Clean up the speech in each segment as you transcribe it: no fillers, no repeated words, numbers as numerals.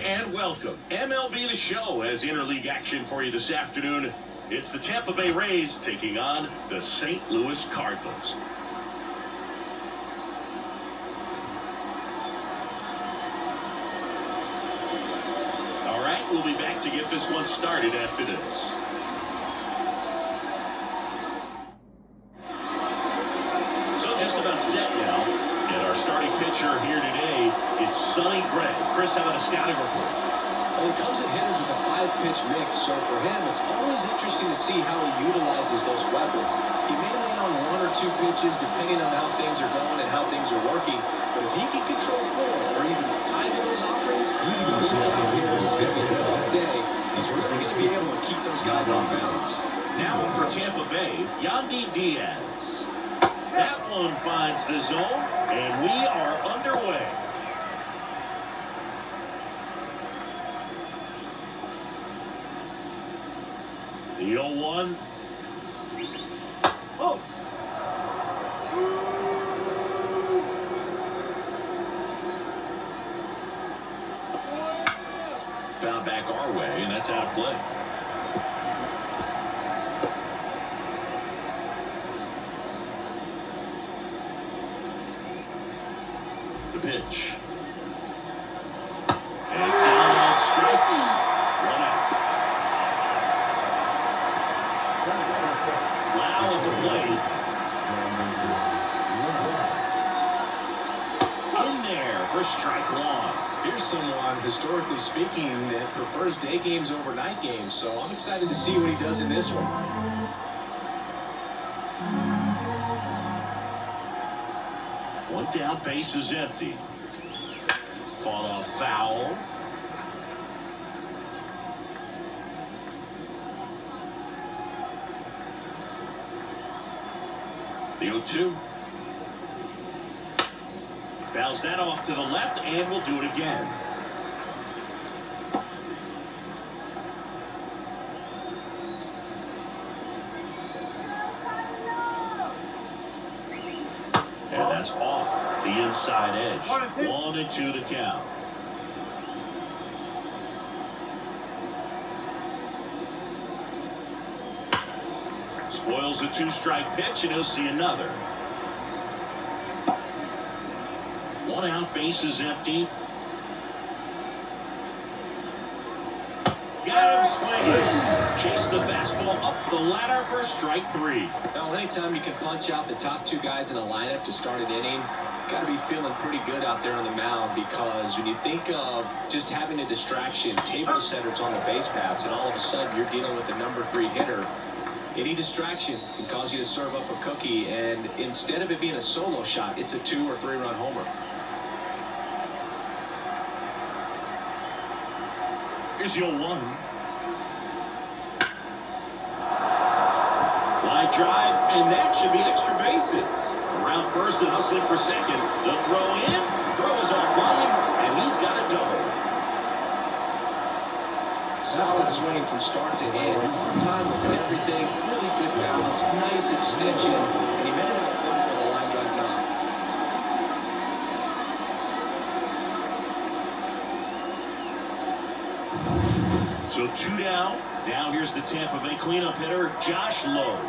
and welcome. MLB The Show has interleague action for you this afternoon. It's the Tampa Bay Rays taking on the St. Louis Cardinals. All right, we'll be back to get this one started after this. So just about set now. And our starting pitcher here today, it's Sonny Gray. Chris, how about a scouting report? Well, he comes at hitters with a 5-pitch mix, so for him, it's always interesting to see how he utilizes those weapons. He may lean on 1 or 2 pitches, depending on how things are going and how things are working. But if he can control 4 or even 5 of those offerings, look out here. It's going to be a tough day. He's really going to be able to keep those guys on balance. Now for Tampa Bay, Yandy Diaz. That one finds the zone, and we are underway. The 0-1. Oh. Found back our way, and that's out of play. The pitch. And down strikes. 1 out. Lau at the plate. In there for strike 1. Here's someone, historically speaking, that prefers day games over night games, so I'm excited to see what he does in this one. One down, base is empty. Fought off foul. The 0-2. Fouls that off to the left, and we'll do it again. And that's off the inside edge. 1-2 to count. Spoils the 2-strike pitch, and he'll see another. 1 out, base is empty. Got him swinging. Chase the fastball up the ladder for strike 3. Now, anytime you can punch out the top 2 guys in a lineup to start an inning, got to be feeling pretty good out there on the mound, because when you think of just having a distraction, table setters on the base paths, and all of a sudden you're dealing with the number 3 hitter, any distraction can cause you to serve up a cookie, and instead of it being a solo shot, it's a 2 or 3 run homer. Here's your 1. Line drive, and that should be extra bases. Around first and hustling for second. The throw in, throws off line, and he's got a double. Solid swing from start to end. On time with everything. Really good balance. Nice extension. And he made it out fun for the line drive knock. So 2 down. Now here's the Tampa Bay cleanup hitter, Josh Lowe.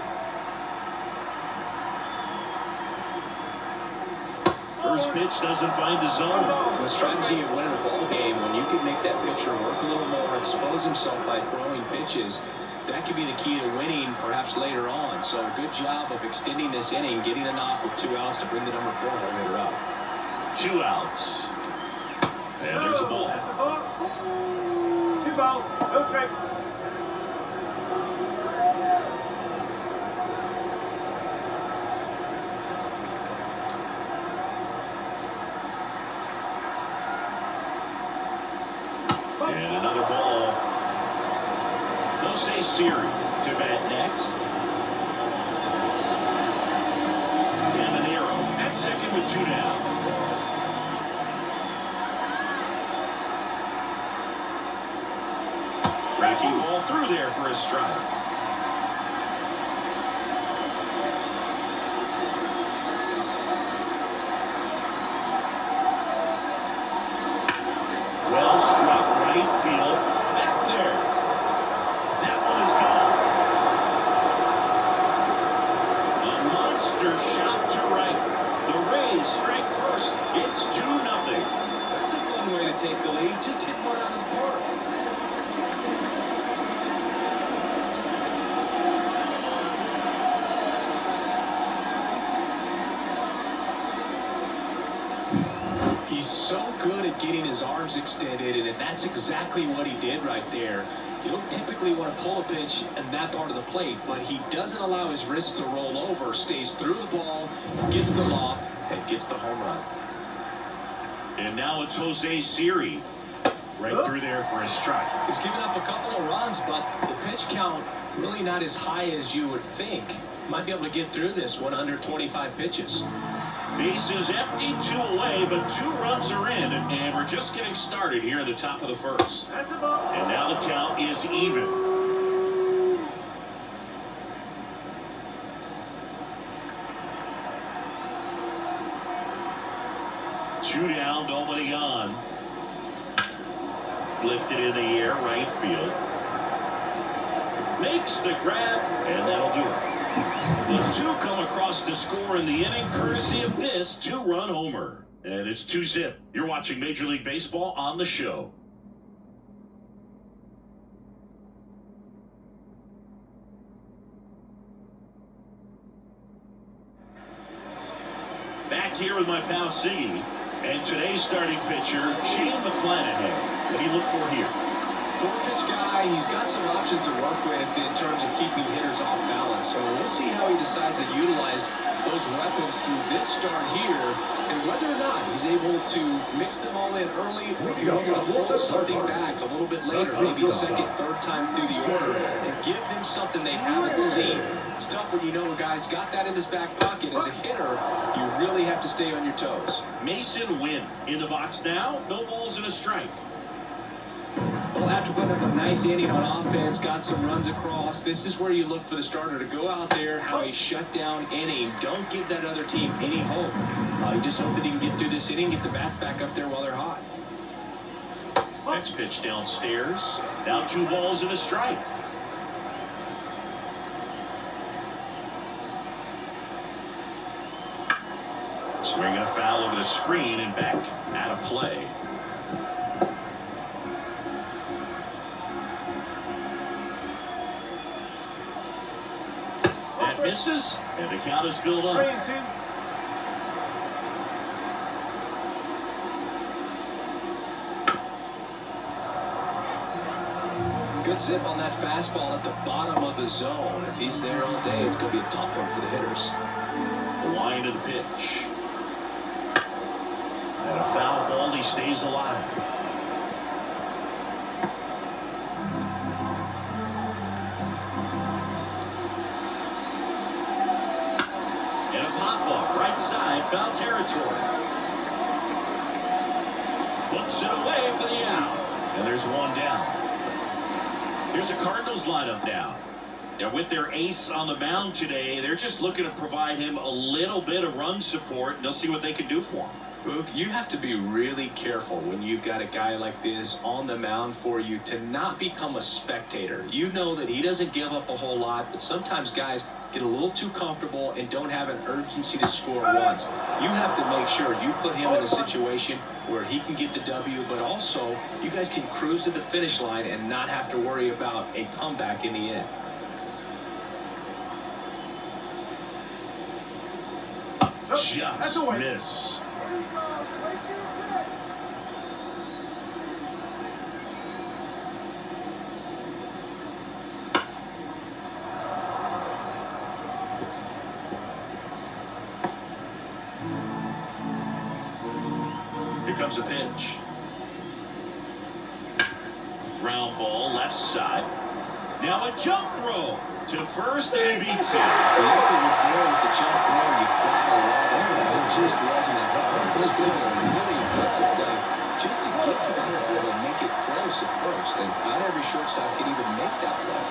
First pitch doesn't find the zone. The strategy of winning a ball game, when you can make that pitcher work a little more, expose himself by throwing pitches, that could be the key to winning perhaps later on. So a good job of extending this inning, getting a knock with 2 outs to bring the number 4 home hitter out. 2 outs. And there's a ball. 2 balls, no strikes. And another ball. They'll say Siri to bat next. Caminero at second with 2 down. Breaking ball through there for a strike. Well struck right He's so good at getting his arms extended, and that's exactly what he did right there. You don't typically want to pull a pitch in that part of the plate, but he doesn't allow his wrists to roll over, stays through the ball, gets the loft, and gets the home run. And now it's Jose Siri. Right through there for a strike. He's given up a couple of runs, but the pitch count really not as high as you would think. Might be able to get through this one under 25 pitches. Bases empty, 2 away, but 2 runs are in, and we're just getting started here in the top of the first. And now the count is even. Two down, nobody on. Lifted in the air, right field. Makes the grab, and that'll do it. The 2 come across to score in the inning, courtesy of this 2-run homer. And it's 2-zip. You're watching Major League Baseball on the show. Back here with my pal Siggy. And today's starting pitcher, Shane McClanahan. What do you look for here? 4-pitch guy, he's got some options to work with in terms of keeping hitters off balance. So we'll see how he decides to utilize those weapons through this start here, and whether or not he's able to mix them all in early, or if he wants to hold something back a little bit later, maybe second, third time through the order, and give them something they haven't seen. It's tough when you know a guy's got that in his back pocket. As a hitter, you really have to stay on your toes. Mason Wynn in the box now. No balls and a strike. Well, after putting up a nice inning on offense, got some runs across, this is where you look for the starter to go out there, have a shutdown inning. Don't give that other team any hope. You just hope that he can get through this inning, get the bats back up there while they're hot. Next pitch downstairs. Now 2 balls and a strike. Swinging a foul over the screen and back out of play. That misses, and the count is filled up. Good zip on that fastball at the bottom of the zone. If he's there all day, it's going to be a tough one for the hitters. The line of the pitch. And a foul ball, he stays alive. And a pop ball, right side, foul territory. Puts it away for the out. And there's 1 down. Here's the Cardinals lineup now. Now, with their ace on the mound today, they're just looking to provide him a little bit of run support, and they'll see what they can do for him. Boog, you have to be really careful when you've got a guy like this on the mound for you to not become a spectator. You know that he doesn't give up a whole lot, but sometimes guys get a little too comfortable and don't have an urgency to score runs. You have to make sure you put him in a situation where he can get the W, but also you guys can cruise to the finish line and not have to worry about a comeback in the end. Just missed. Here comes a pitch. Ground ball, left side. Now a jump throw to first, and he beats it. The effort was there with the jump throw. You got a lot of it. It just wasn't a time. Still a really impressive guy. Just to get to that ball and make it close at first. And not every shortstop can even make that play.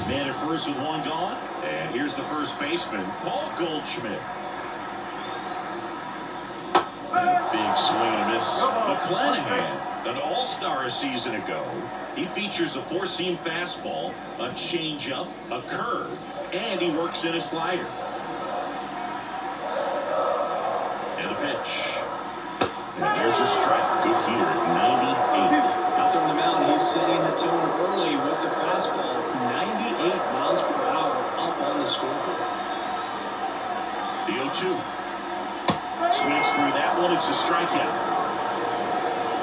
Man at first with 1 gone. And here's the first baseman, Paul Goldschmidt. Big swing and a miss. McClanahan, an all-star a season ago. He features a 4-seam fastball, a changeup, a curve, and he works in a slider. And the pitch. And there's a strike. Good here at 98. Out there on the mound, he's setting the tone early with the fastball. 98 miles per hour up on the scoreboard. Swings through that one. It's a strikeout.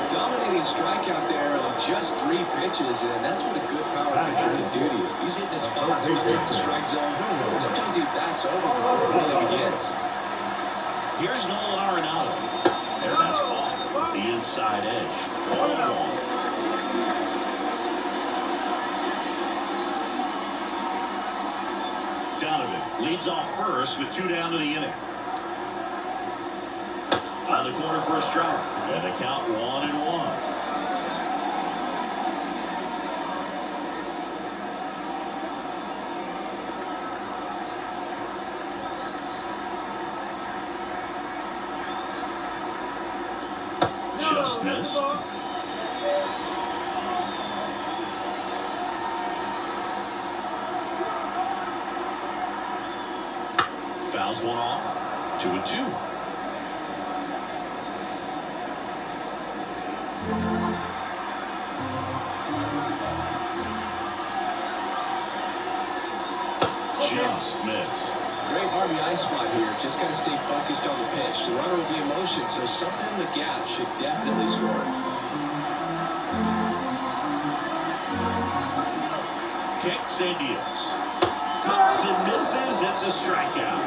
Dominating strikeout there on just 3 pitches, and that's what a good power pitcher can do to you. If he's hitting his spots under the strike zone, sometimes he bats over before it really begins. Here's Nolan Arenado. There, that's off the inside edge. 1-1. Donovan leads off first with 2 down to the inning. On the corner for a strike. And the count 1-1. Just missed. Fouls one off. 2-2. Just missed. Great RBI spot here. Just got to stay focused on the pitch. The runner will be in motion, so something in the gap should definitely score. Kicks and deals. Cuts and misses. It's a strikeout.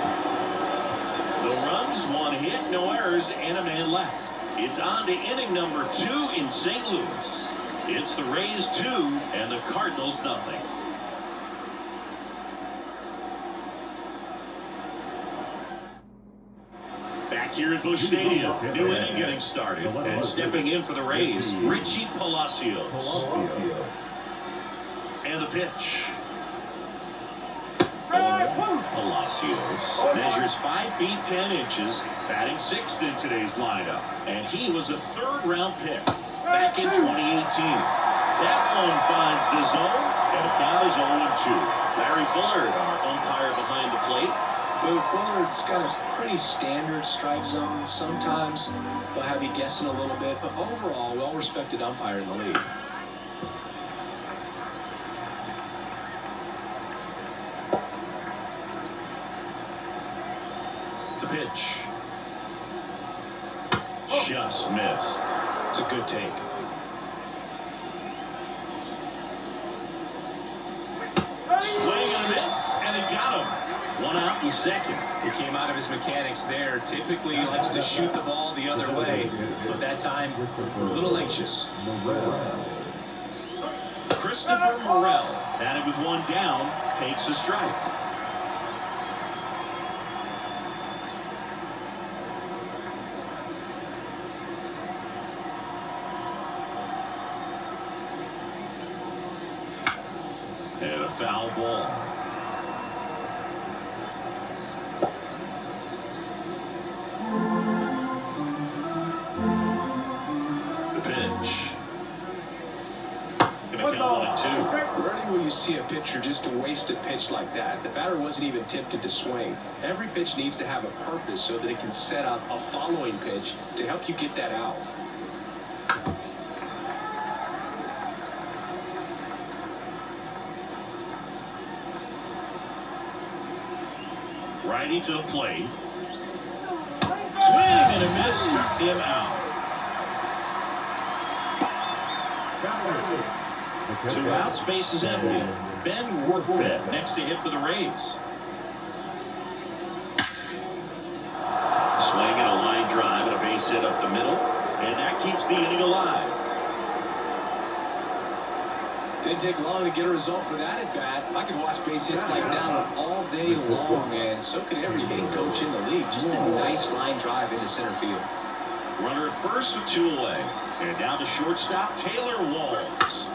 No runs, 1 hit, no errors, and a man left. It's on to inning number 2 in St. Louis. It's the Rays 2 and the Cardinals nothing. Back here at Busch Stadium, new inning getting started, and stepping in for the Rays, Richie Palacios. And the pitch. Palacios measures 5 feet 10 inches, batting 6th in today's lineup, and he was a 3rd-round pick back in 2018. That one finds the zone, and the count is 0-2. Larry Bullard, our umpire behind the plate. Bullard's got a pretty standard strike zone. Sometimes they'll have you guessing a little bit, but overall, well-respected umpire in the league. The pitch. Just missed. It's a good take. Swing and a miss, and he got him. 1 out in 2nd. He came out of his mechanics there. Typically, he likes to shoot the ball the other way, but that time, a little anxious. Christopher Morel, batted with 1 down, takes a strike. And a foul ball. The pitch. Gonna count 1-2. Rarely will you see a pitcher just waste a pitch like that. The batter wasn't even tempted to swing. Every pitch needs to have a purpose so that it can set up a following pitch to help you get that out. Righty to the plate. Swing and a miss, struck him out. 2 outs, base is empty. Ben Workfed next to hit for the Rays. Swing and a line drive and a base hit up the middle, and that keeps the inning alive. Didn't take long to get a result for that at bat. I could watch base hits like that one all day long, and so could every hitting coach in the league. Just a nice line drive into center field. Runner at first with 2 away. And down to shortstop, Taylor Walls.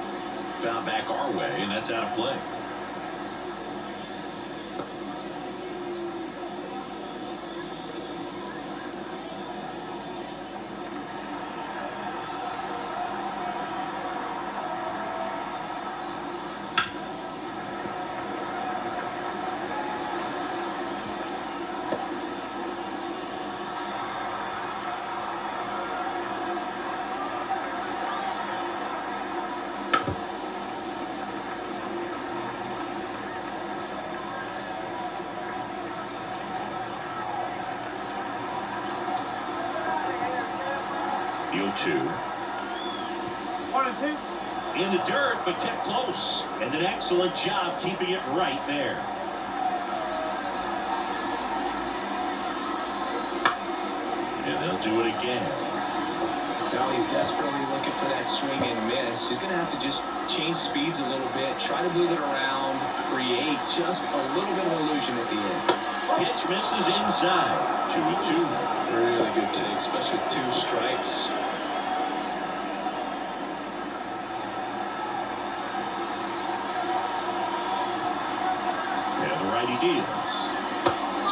Found back our way, and that's out of play. 0-2. 1-2. In the dirt, but kept close. And an excellent job keeping it right there. And they'll do it again. Now he's desperately looking for that swing and miss. He's going to have to just change speeds a little bit, try to move it around, create just a little bit of illusion at the end. Pitch misses inside. 2-2. Really good take, especially with 2 strikes. And the righty deals.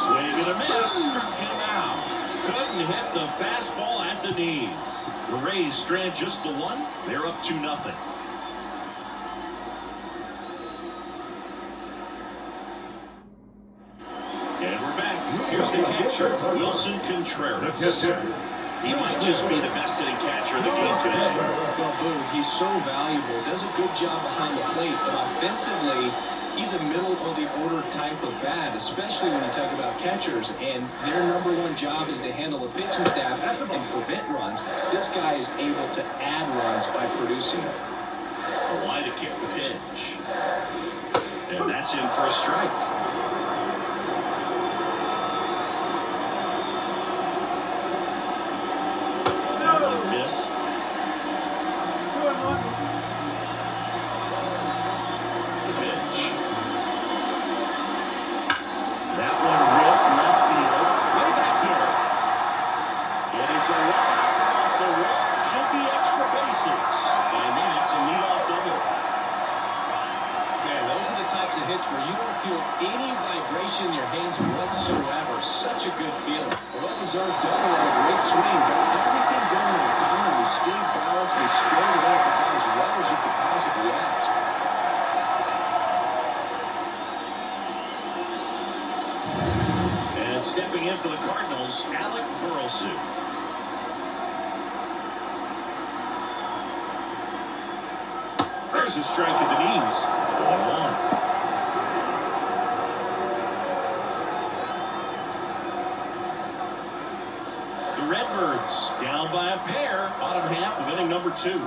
Swing and a miss. Struck him out. Couldn't hit the fastball at the knees. The Rays strand just the one. They're up 2-0. And we're back. Here's the catcher, Wilson Contreras. He might just be the best hitting catcher in the game today. Well, Boo, he's so valuable. Does a good job behind the plate, but offensively, he's a middle-of-the-order type of bat, especially when you talk about catchers, and their #1 job is to handle the pitching staff and prevent runs. This guy is able to add runs by producing them. A line to kick the pitch. And that's in for a strike. That one missed. 2-1. The pitch. That one ripped left field. Way back here. And it's a walk off the wall. Should be extra bases. And that's a leadoff double. Man, those are the types of hits where you don't feel any vibration in your hands whatsoever. Such a good feeling. A well-deserved double and a great swing. Got everything going in time. He stayed balanced. He squared it up about as well as you could possibly ask. And stepping in for the Cardinals, Alec Burleson. There's a strike at the knees. 1-1. The Redbirds down by a pair. Bottom half of inning number 2. On the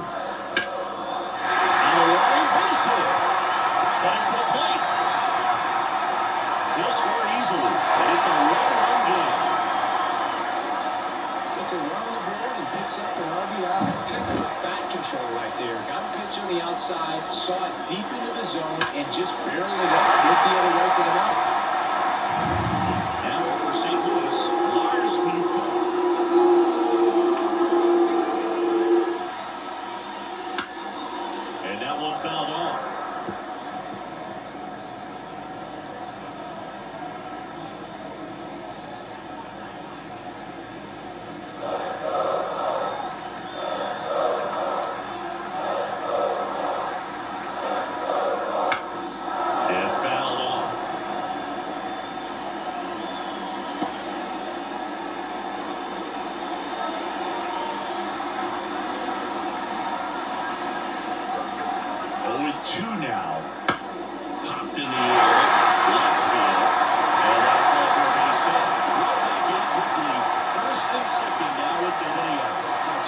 line, base hit. Heading for the plate. He'll score easily, and it's a one-run game. Gets a run on the board and picks up an RBI. Textbook bat control right there. Got a pitch on the outside, saw it deep into the zone, and just barely left. Looked the other way for the out. Now for St. Louis, Lars Nootbaar. And that one fouled off. And fouled off. Oh, 2 now. Popped in the air. Left field. And that ball for a base hit. Right back in quickly. First and second now with nobody out.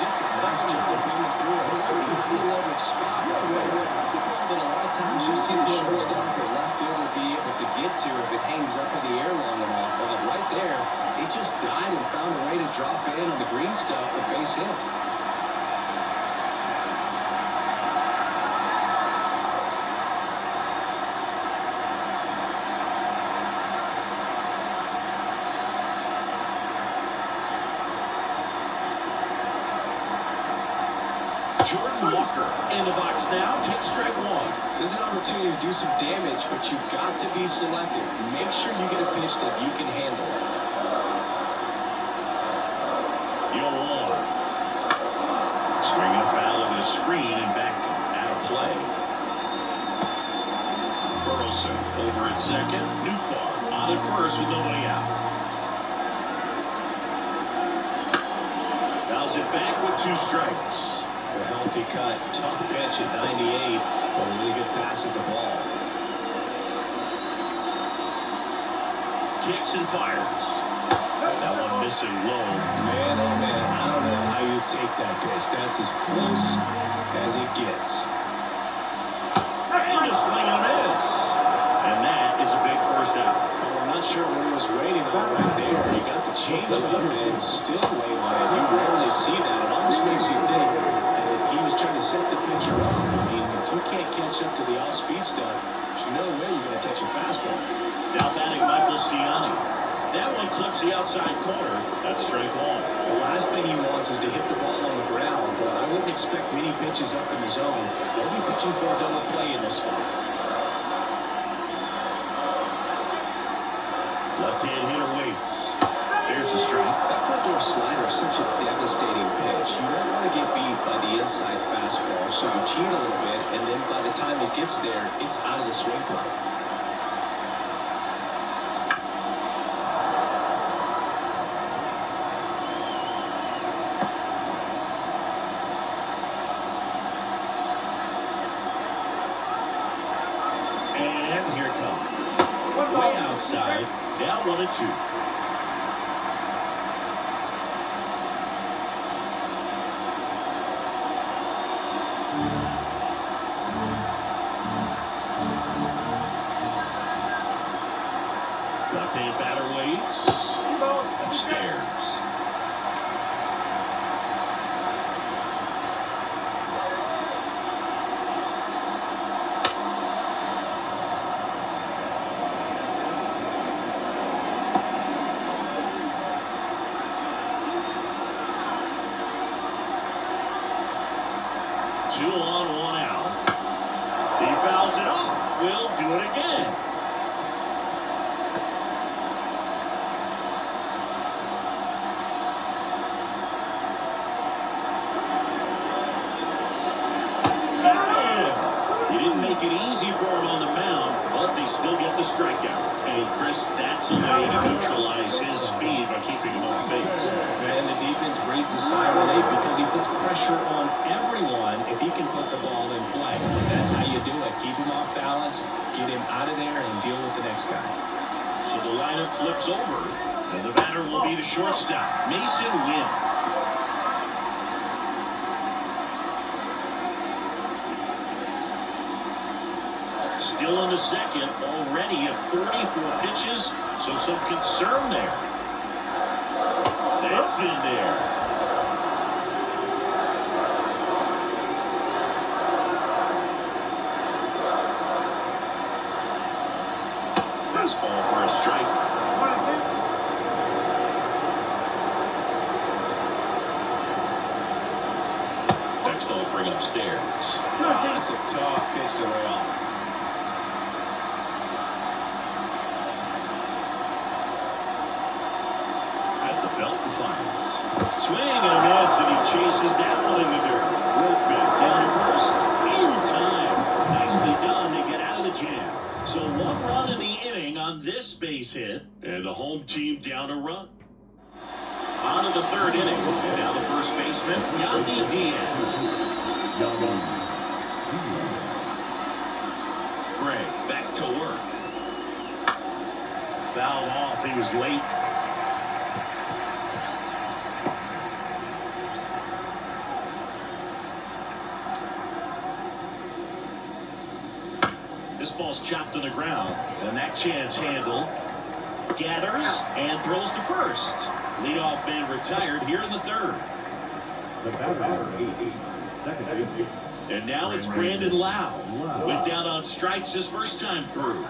Just a nice job of coming through a really leverage spot. It's a ball that a lot of times you'll see the shortstop or left fielder be able to get to if it hangs up in the air long enough. But right there, they just died and found a way to drop in on the green stuff for base hit. Jordan Walker in the box now. Takes strike 1. There's an opportunity to do some damage, but you've got to be selective. Make sure you get a pitch that you can handle. 0-1. Swinging a foul over the screen and back out of play. Burleson over at second. Nootbaar on at first with nobody out. Fouls it back with 2 strikes. A healthy cut, tough pitch at 98, but a really good pass at the ball. Kicks and fires. That one missing low. Man, oh man, I don't know how you take like that pitch. That's as close as it gets. And a swing and a miss. And that is a big first out. Well, I'm not sure what he was waiting on right there. He got the changeup and still waiting on it. You rarely see that. It almost makes you think that he was trying to set the pitcher up. I mean, if you can't catch up to the off-speed stuff, there's no way you're going to touch a fastball. Now batting Michael Ciani. That one clips the outside corner. That's strike one. The last thing he wants is to hit the ball on the ground, but I wouldn't expect many pitches up in the zone. They'll be pitching for a double play in this spot. Left-hand hitter waits. There's the strike. That front door slider is such a devastating pitch. You don't want to get beat by the inside fastball, so you cheat a little bit, and then by the time it gets there, it's out of the swing plane. And here it comes. Way outside. Down 1-2. Left-hand batter waits. Upstairs. Two on, one out. He fouls it off. We'll do it again. He didn't make it easy for him on the mound, but they still get the strikeout. And Chris, that's a way to neutralize his speed by keeping him on base. And the defense breathes a sigh of relief because he puts pressure on everyone if he can put the ball in play. That's how you do it. Keep him off balance, get him out of there, and deal with the next guy. So the lineup flips over, and the batter will be the shortstop, Mason Wynn. Still in the second, already at 44 pitches, so some concern there. That's in there. Fastball for a strike. Next offering upstairs. That's a tough pitch to lay off. Belt and finds. Swing and a miss, and he chases that one in the dirt. Rope back down first. In time. Nicely done to get out of the jam. So 1 run in the inning on this base hit, and the home team down a run. On to the third inning. And now the first baseman, Yandy Diaz. Gray back to work. Fouled off. He was late. This ball's chopped to the ground, and that chance handled. Gathers and throws to first. Leadoff man retired here in the third. And now it's Brandon Lau. Went down on strikes his first time through.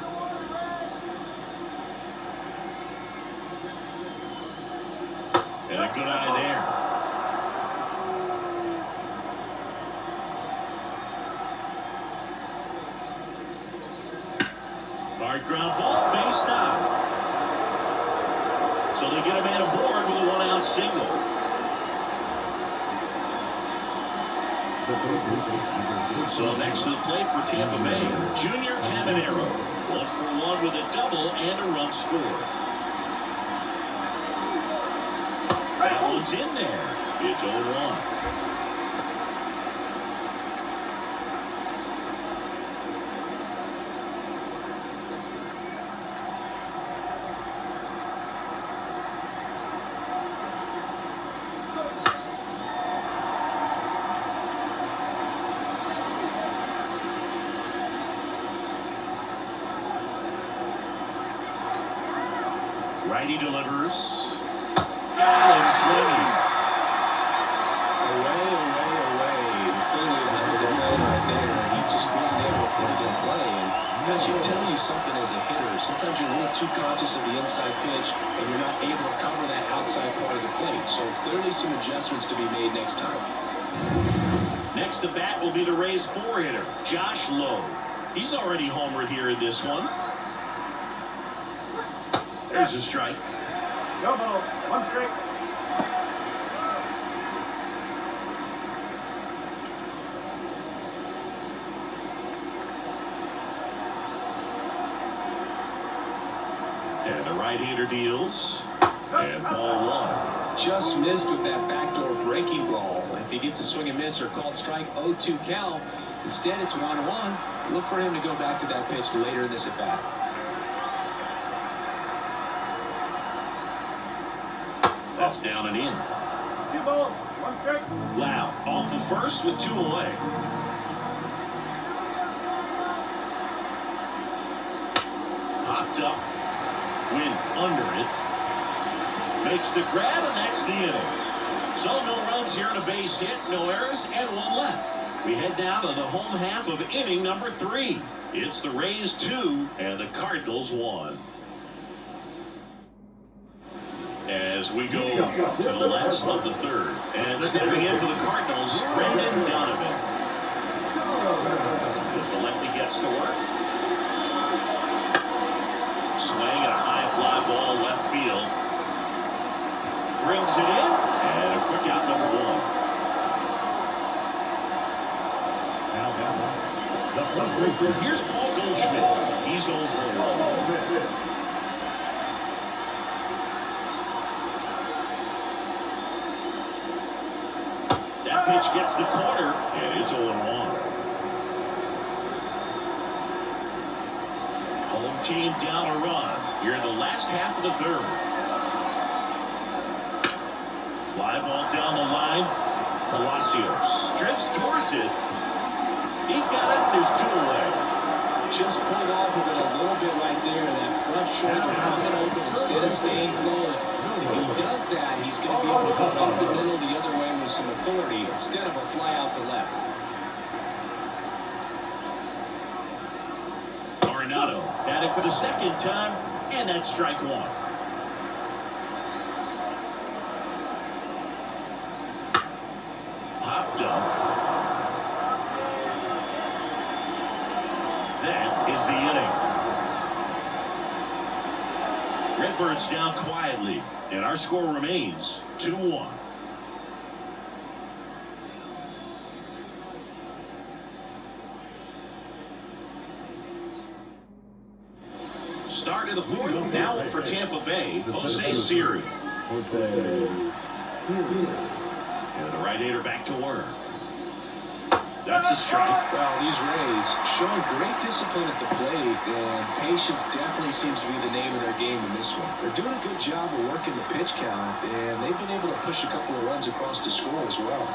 And a good eye there. Hard ground ball, base now. So they get a man aboard with a 1-out single. So next to the plate for Tampa Bay, Junior Caminero. 1-for-1 with a double and a run scored. That one's in there. It's 0-1. Righty delivers. Got him swinging. Away. Clearly that was the play right there. He just wasn't able to put it in play. And that should tell you something as a hitter. Sometimes you're a little too conscious of the inside pitch, and you're not able to cover that outside part of the plate. So clearly some adjustments to be made next time. Next to bat will be the Rays 4-hitter, Josh Lowe. He's already homered here in this one. There's a strike. No ball. 1 strike. And the right-hander deals. And ball 1. Just missed with that backdoor breaking ball. If he gets a swing and miss or called strike, 0-2 count. Instead, it's 1-1. Look for him to go back to that pitch later in this at bat. That's down and in. 2 balls. 1 strike. Loud off the first with 2 away. Popped up. Went under it. Makes the grab, and that's the inning. So no runs here and a base hit, no errors, and 1 left. We head down to the home half of inning number 3. It's the Rays 2 and the Cardinals 1. As we go to the last of the 3rd. And stepping in for the Cardinals, Brendan Donovan. As the lefty gets to work. Swing at a high fly ball left field. Brings it in, and a quick out number 1. Here's Paul Goldschmidt. He's 0 for 1. That pitch gets the corner, and it's 0-1. Home team down a run here in the last half of the 3rd. Fly ball down the line. Palacios drifts towards it. He's got it. There's 2 away. Just pulled off of it a little bit right there. That front shoulder coming open instead of staying closed. If he does that, he's going to be able to go up the middle the other way with some authority instead of a fly out to left. Arenado at it for the 2nd time, and that's strike 1. Popped up. That is the inning. Redbirds down quietly, and our score remains 2-1. Start of the 4th, now up for Tampa Bay, Jose Siri. And the right-hander back to work. That's a strike. Well, these Rays showing great discipline at the plate, and patience definitely seems to be the name of their game in this one. They're doing a good job of working the pitch count, and they've been able to push a couple of runs across to score as well.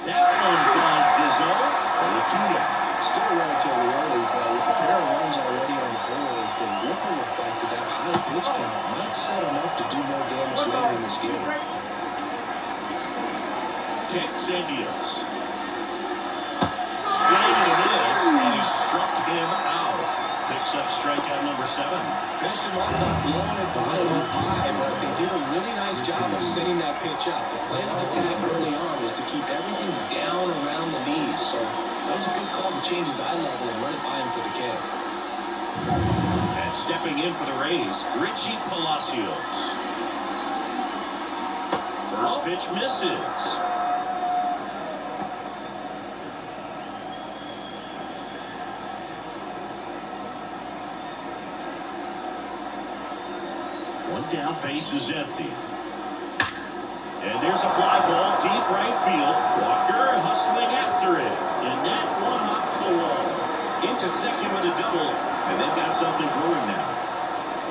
That one finds the zone for the 2 down. Still relatively early, but with a pair of runs already on the board, the ripple effect of that high pitch count might set them up to do more damage later in this game. Kicks and deals. Swing and a miss, and he struck him out. Picks up strikeout number 7. Finished him off by blowing it by him high, but they did a really nice job of setting that pitch up. The plan of attack early on was to keep everything down around the knees, so that was a good call to change his eye level and run it by him for the K. And stepping in for the Rays, Richie Palacios. First pitch misses. One down, base is empty. And there's a fly ball, deep right field. Walker hustling after it. And that one hops the wall. Into second with a double. And they've got something brewing now.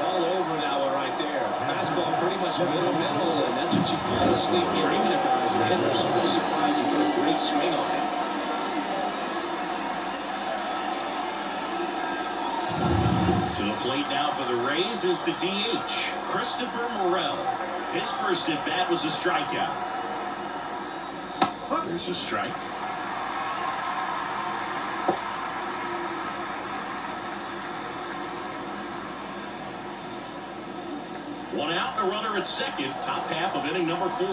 All over that one right there. Fastball pretty much middle, and that's what you fall asleep dreaming about as a hitter. So no surprise he put a great swing on it. To the plate now for the Rays is the DH, Christopher Morel. His first at bat was a strikeout. There's a strike. One out, and a runner at second. Top half of inning number 4.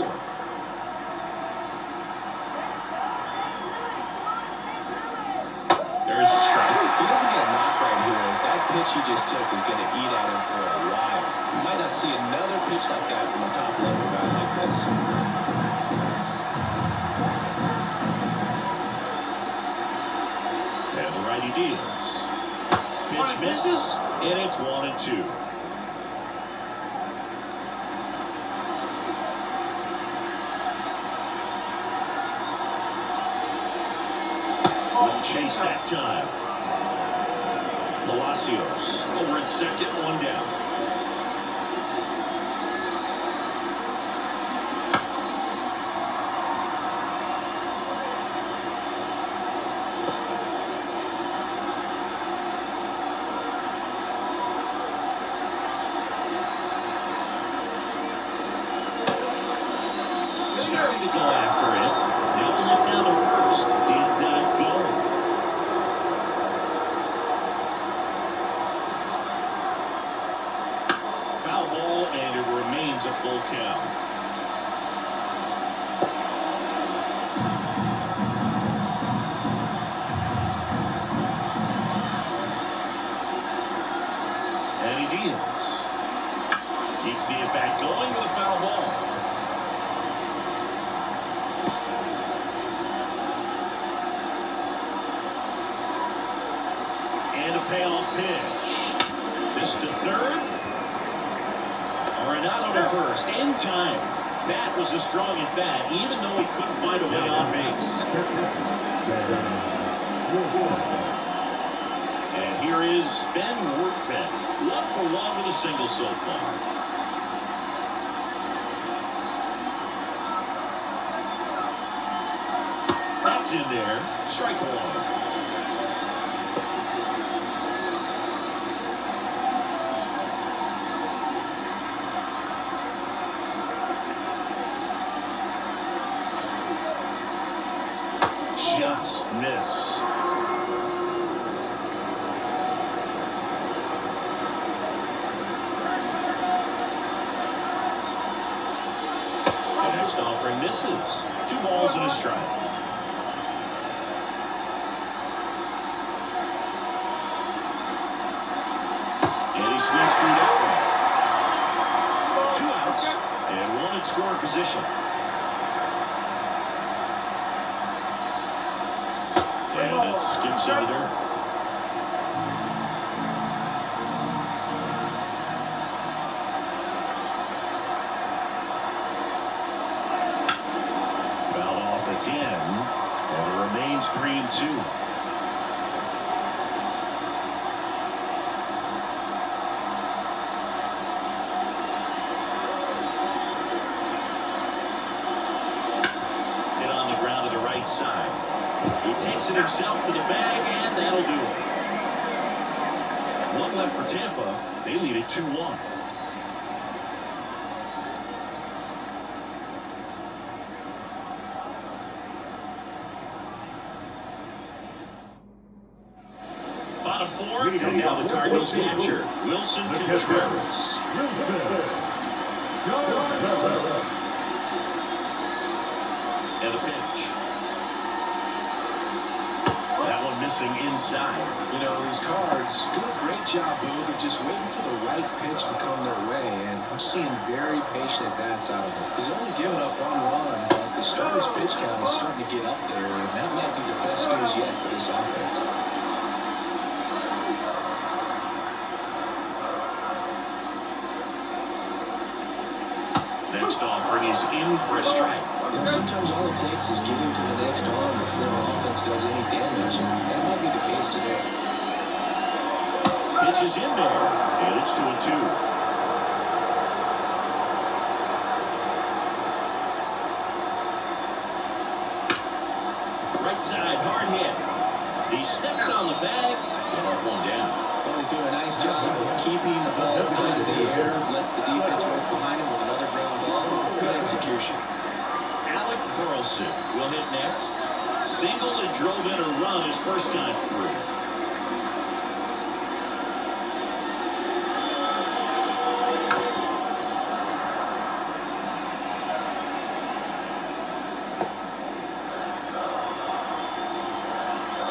There's a strike. If he doesn't get a knock right here, that pitch he just took is going to eat at him for a while. You might not see another pitch like that from a top-level guy like this. And the righty deals. Pitch misses, and it's 1-2. Chase that time. Palacios over at second, 1 down. Starting to go after it. Now we'll look down to first. Did not go. Foul ball, and it remains a full count. And he deals. Keeps the at-bat going with a foul ball. And a payoff pitch. This to third. Arenado to first. In time. That was a strong at bat, even though he couldn't find a way on base. And here is Ben Workman. 1 for 1 with a single so far. That's in there. Strike 1. Just missed. The next offering misses. 2 balls and a strike. And he swings through that one. 2 outs and 1 in scoring position. And it skips over there. Fouled off again. And it remains 3-2. Hit on the ground to the right side. He takes it himself to the bag, and that'll do it. 1 left for Tampa. They lead it 2-1. Bottom 4, and now the Cardinals catcher, Wilson Contreras. And the pitch. That one missing inside. You know, these Cards do a great job, Boo, of just waiting for the right pitch to come their way, and I'm seeing very patient at-bats out of him. He's only given up 1 run, but the starter's pitch count is starting to get up there, and that might be the best news yet for this offense. Next offering is in for a strike. You know, sometimes all it takes is getting to the next arm before an offense does any damage, and that might be the case today. Pitch is in there, and it's 2-2. Right side, hard hit. He steps on the bag, and 1 down. Well, he's doing a nice job of keeping the ball behind the Carlson will hit next. Single and drove in a run his first time through.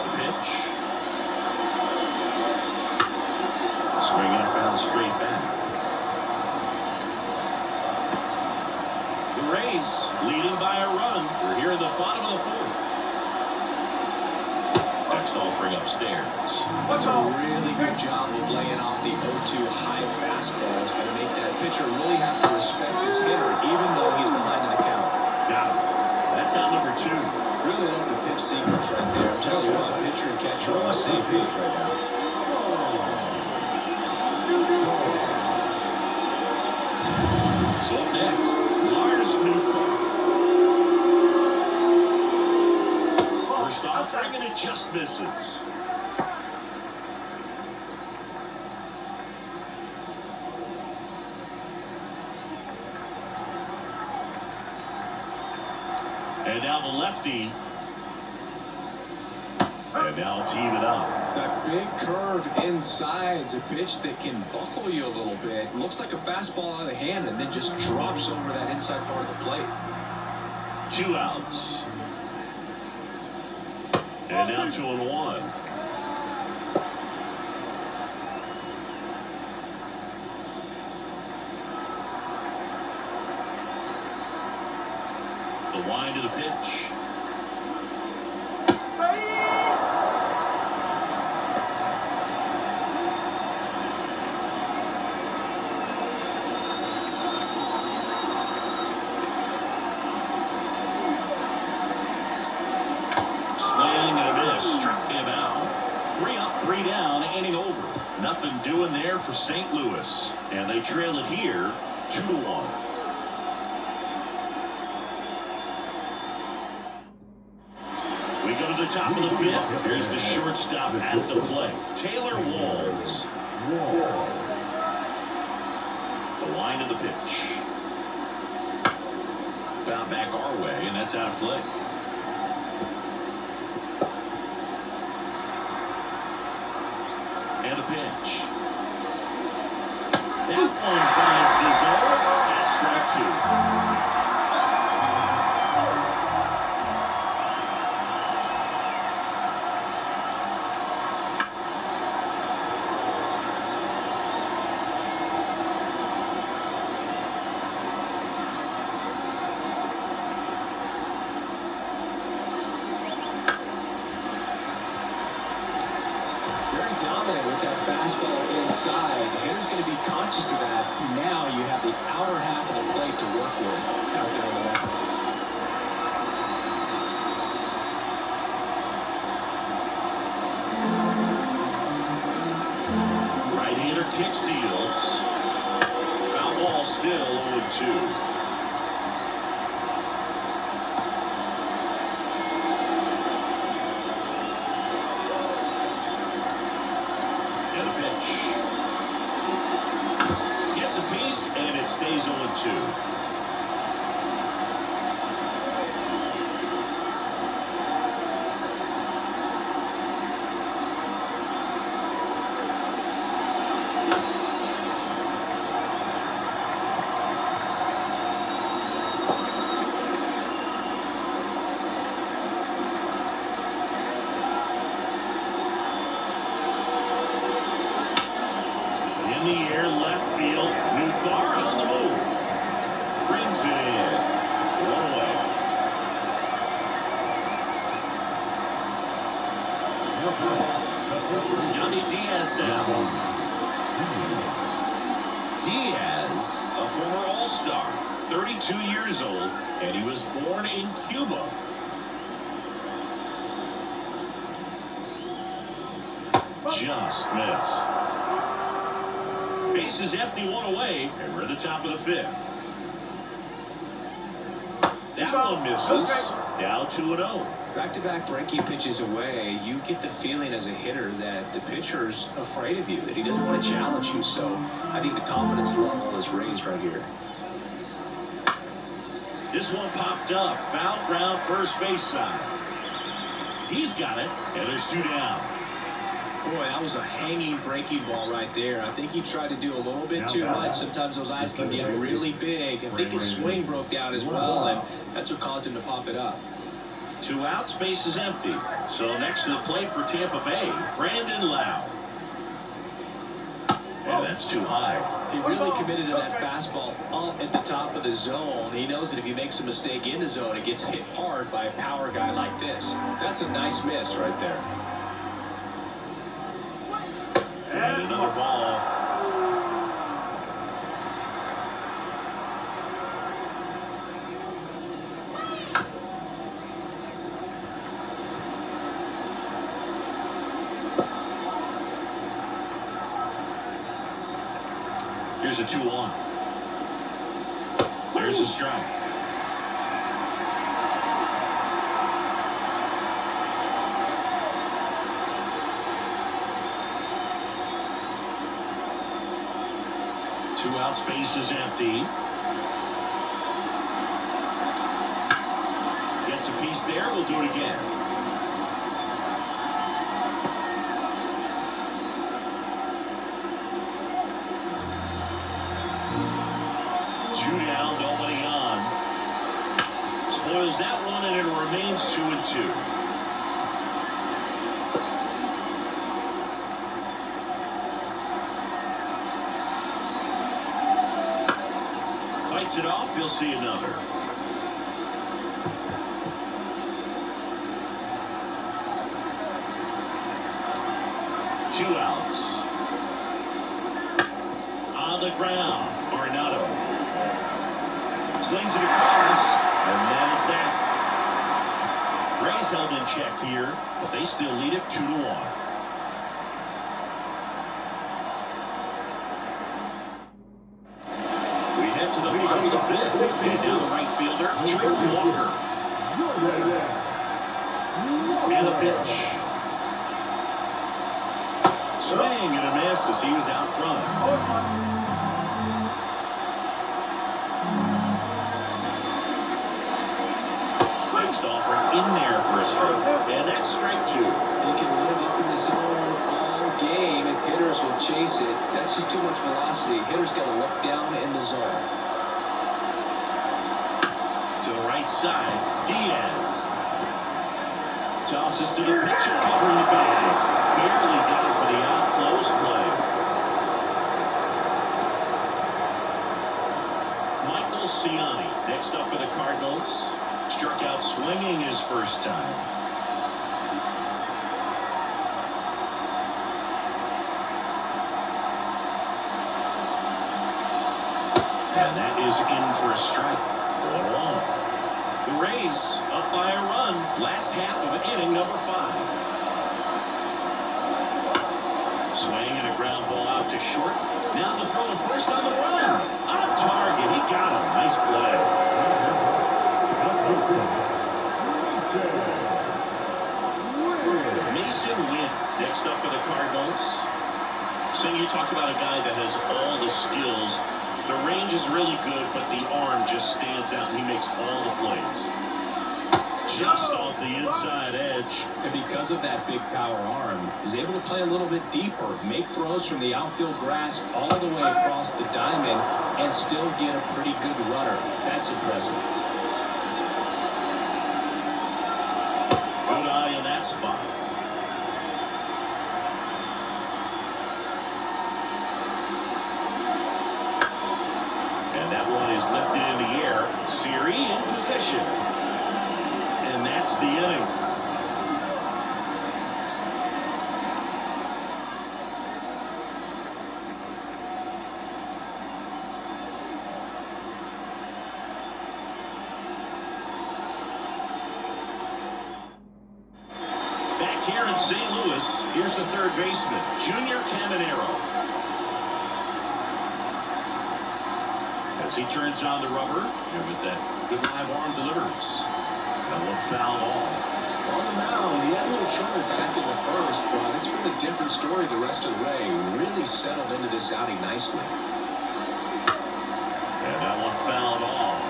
The pitch. Swing and a foul straight back. The Rays leading by a run. We're here in the bottom of the fourth. Next offering upstairs. That's a really good job of laying off the 0-2 high fastball. It's going to make that pitcher really have to respect this hitter, even though he's behind in the count. Got him. That's out number 2. Really love the pitch sequence right there. I'm telling you what, pitcher and catcher are on the same page right now. So up next, Lars Newcomb. First offering and it just misses. And now the lefty. And now it's even up. That big curve inside's a pitch that can buckle you a little bit. Looks like a fastball out of the hand and then just drops over that inside part of the plate. 2 outs. And now 2-1. The wind of the pitch. Swing and a miss. Struck him out. 3 up, 3 down, inning over. Nothing doing there for St. Louis. And they trail it here 2-1. We go to the top of the 5th. Here's the shortstop at the plate, Taylor Walls. The line of the pitch. Foul back our way, and that's out of play. And a pitch. That one finds the zone. That's strike 2. With that fastball inside, the hitter's going to be conscious of that. Now you have the outer half of the plate to work with out there on the left. Right-hander kick steals. Foul ball still 0-2. And it stays 0-2. In the air, left field. Newbar on the move. Brings it in. 1 away. Yandy Diaz now. Diaz, a former All-Star, 32 years old, and he was born in Cuba. Just missed. Base is empty, 1 away, and we're at the top of the 5th. That one misses. Now 2-0. Back-to-back breaking pitches away, you get the feeling as a hitter that the pitcher's afraid of you, that he doesn't want to challenge you. So I think the confidence level is raised right here. This one popped up. Foul ground, first base side. He's got it, and there's 2 down. Boy, that was a hanging breaking ball right there. I think he tried to do a little bit too much. Sometimes those eyes can get really big. I think his swing broke down as well, and that's what caused him to pop it up. 2 outs, base is empty. So next to the plate for Tampa Bay, Brandon Lau. And that's too high. He really committed to that fastball up at the top of the zone. He knows that if he makes a mistake in the zone, it gets hit hard by a power guy like this. That's a nice miss right there. And another ball. Here's a 2-1. There's a strike. Two outs, base is empty. Gets a piece there. We'll do it again. Two down, nobody on. Spoils that one, and it remains 2-2. Fights it off, you'll see another. Two outs. On the ground, Arenado slings it across, and that is that. Rays held in check here, but they still lead it 2-1. To the bottom of the fifth, and now the right fielder, Trey Walker. And the pitch. Swing and a miss as he was out front. Next offering in there for a strike, and that's strike 2. He can live up in the zone all game if hitters will chase it. That's just too much velocity. Hitters got to look down in the zone. To the right side, Diaz tosses to the pitcher, covering the bag. Barely got it for the out close play. Michael Ciani next up for the Cardinals. Struck out swinging his first time. And that is in for a strike. 1-1. The Rays up by a run. Last half of inning number 5. Swing and a ground ball out to short. Now the throw to first on the run. On target. He got him. Nice play. Mason Wynn next up for the Cardinals. So you talk about a guy that has all the skills. The range is really good, but the arm just stands out, and he makes all the plays. Just off the inside edge. And because of that big power arm, he's able to play a little bit deeper, make throws from the outfield grass all the way across the diamond, and still get a pretty good runner. That's impressive. Good eye in that spot. That one is lifted in the air. Siri in position. And that's the inning. Back here in St. Louis, here's the third baseman, Junior Caminero. As he turns on the rubber, and with that good live arm delivers. That one fouled off. On the mound, he had a little trouble back in the first, but it's been a different story the rest of the way. Really settled into this outing nicely. And that one fouled off.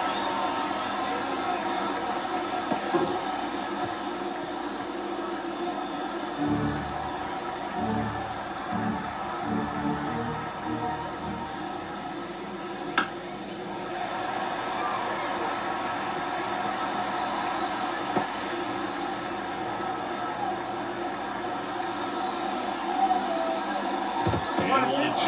2.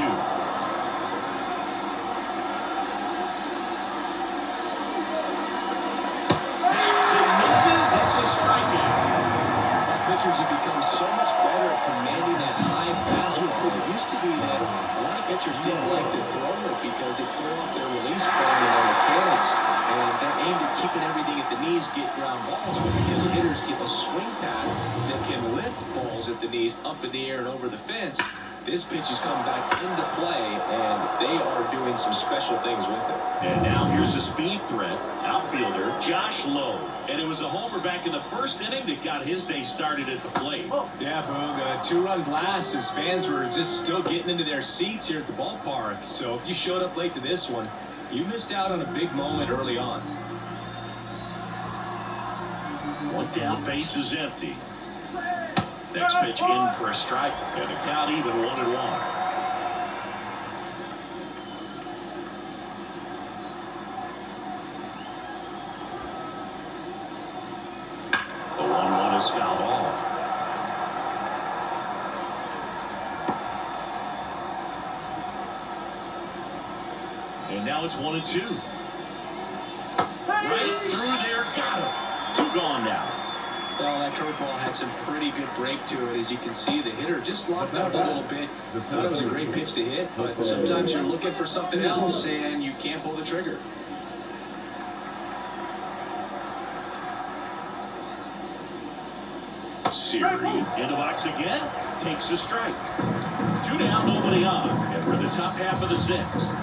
Pitchers have become so much better at commanding that high fastball. It used to be that a lot of pitchers didn't like to throw it because it threw off their release point and their mechanics, and they're aimed at keeping everything at the knees, get ground balls, but because hitters get a swing path that can lift balls at the knees up in the air and over the fence, this pitch has come back into play, and they are doing some special things with it. And now here's a speed threat, outfielder Josh Lowe. And it was a homer back in the first inning that got his day started at the plate. Yeah, Boog, a 2-run blast. His fans were just still getting into their seats here at the ballpark. So if you showed up late to this one, you missed out on a big moment early on. One down, base is empty. Next pitch in for a strike, and the count even 1-1. The 1-1 is fouled off. And now it's 1-2. Right through there, got him. 2 gone now. Well, that curveball had some pretty good break to it. As you can see, the hitter just locked up a little bit. Thought it was a great pitch to hit, but sometimes you're looking for something else and you can't pull the trigger. Siri in the box again, takes a strike. 2 down, nobody on, and we're in the top half of the 6th.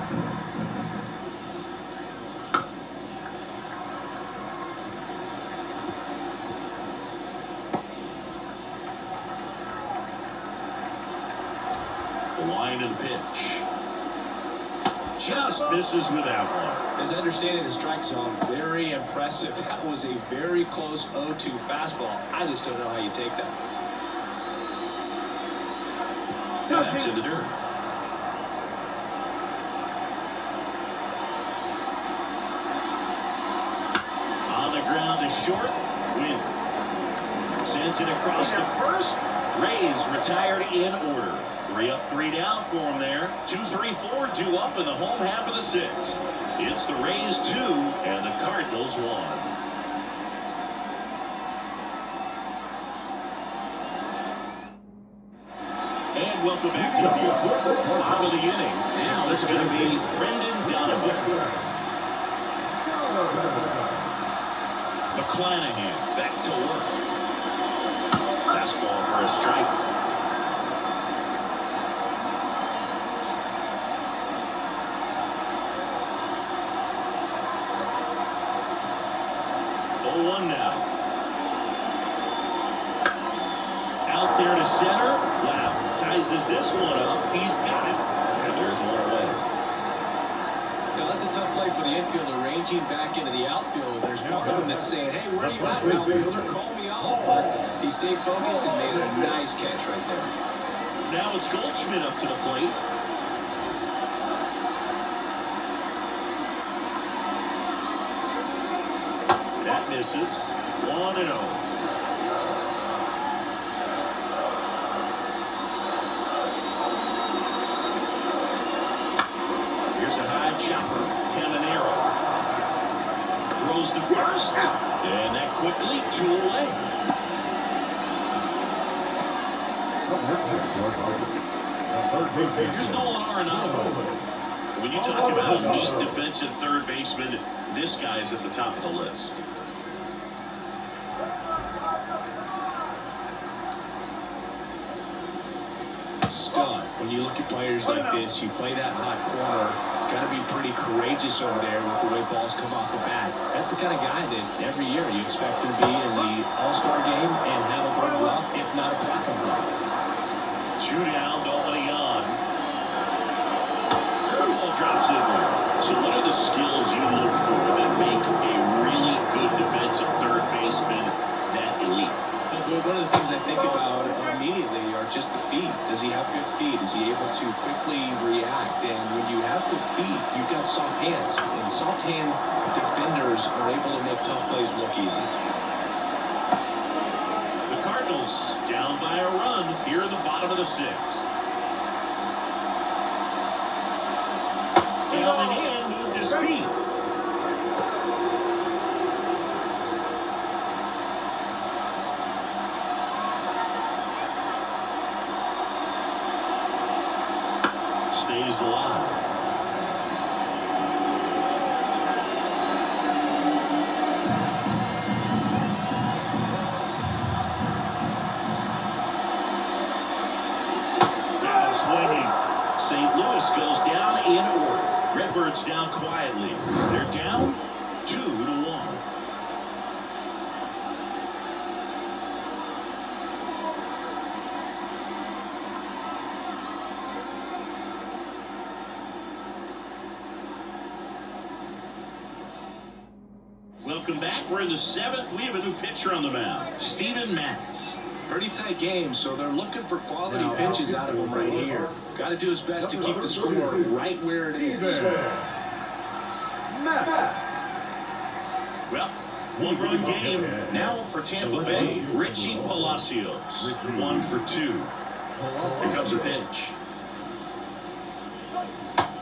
The line of the pitch. Just misses with that one. His understanding the strike zone, very impressive. That was a very close 0-2 fastball. I just don't know how you take that. And that's in the dirt. On the ground is short. Win. Sends it across the first. Rays retired in order. 3 up, 3 down for him there. 2, 3, 4 due up in the home half of the 6th. It's the Rays 2 and the Cardinals 1. And welcome back to the bottom of the inning. Now it's going to be Brendan Donovan. McClanahan back to work. Fastball for a strike. One now. Out there to center. Wow. Sizes this one up. He's got it. And there's one away. Now that's a tough play for the infielder, ranging back into the outfield. There's part of him that's saying, hey, where are you at, outfielder? Call me off. But he stayed focused and made a nice catch right there. Now it's Goldschmidt up to the plate. That misses. 1-0. Here's a high chopper. Caminero throws to first, and that quickly 2 away. Here's Nolan Arenado. When you talk about a neat defensive third baseman, this guy is at the top of the list. Stud. When you look at players like this, you play that hot corner, got to be pretty courageous over there with the way balls come off the bat. That's the kind of guy that every year you expect to be in the All-Star game and have a gold glove, if not a platinum glove. 2 down, nobody on. Curveball drops in there. So what are the skills you look for that make a really good defensive third baseman that elite? One of the things I think about immediately are just the feet. Does he have good feet? Is he able to quickly react? And when you have good feet, you've got soft hands. And soft hand defenders are able to make tough plays look easy. The Cardinals down by a run here in the bottom of the 6th. starts down quietly. They're down 2-1. Welcome back. We're in the 7th. We have a new pitcher on the mound, Steven Matz. Pretty tight game, so they're looking for quality pitches out of him right here. Got to do his best to keep the score right where it is. Well, one-run game now for Tampa Bay. Richie Palacios, 1 for 2. Here comes a pitch.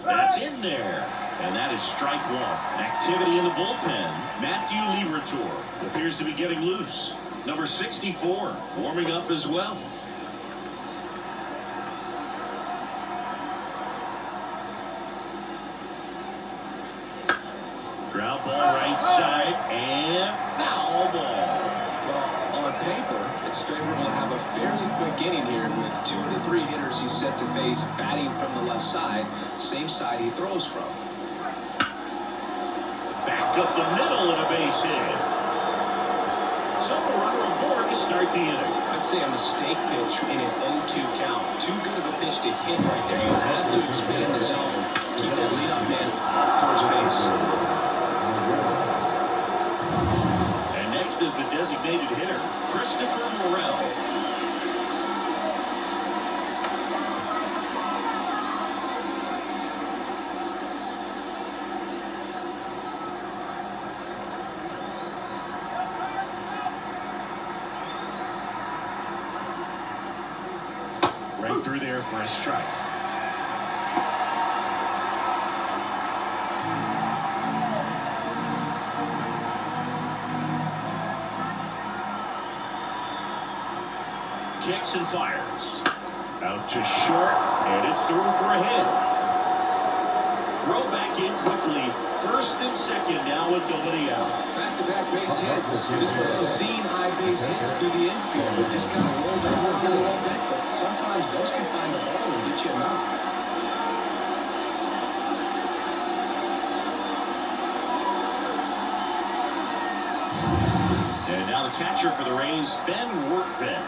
That's in there. And that is strike 1. Activity in the bullpen. Matthew Liberatore appears to be getting loose. Number 64 warming up as well. Ground ball right side and foul ball. Well, on paper, it's favorable to have a fairly quick inning here with 2 of the 3 hitters he's set to face batting from the left side, same side he throws from. Back up the middle and a base hit. So a runner aboard to start the inning. I'd say a mistake pitch in an 0-2 count. Too good of a pitch to hit right there. You have to expand the zone. Keep that leadoff man off first base. And next is the designated hitter, Christopher Morel. Right through there for a strike. Kicks and fires. Out to short, and it's through for a hit. Throw back in quickly. First and second now with nobody out. Back-to-back base hits. Just one of those seeing high base hits through the infield. It just kind of rolled over a little bit, but sometimes those can find the ball and get you a knock. And now the catcher for the Rays, Ben Workman.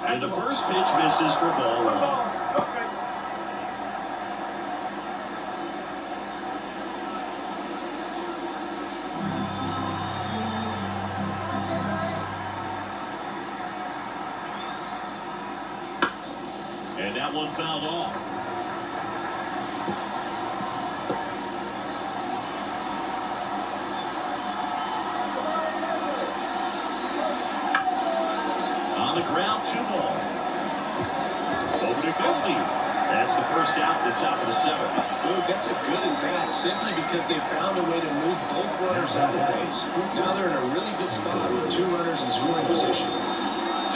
And the first pitch misses for ball 1. And that one fouled off. On the ground, 2 ball. Over to Goldie. That's the first out at the top of the 7th. Luke, that's a good at bat simply because they found a way to move both runners out of base. Now they're in a really good spot with 2 runners in scoring position.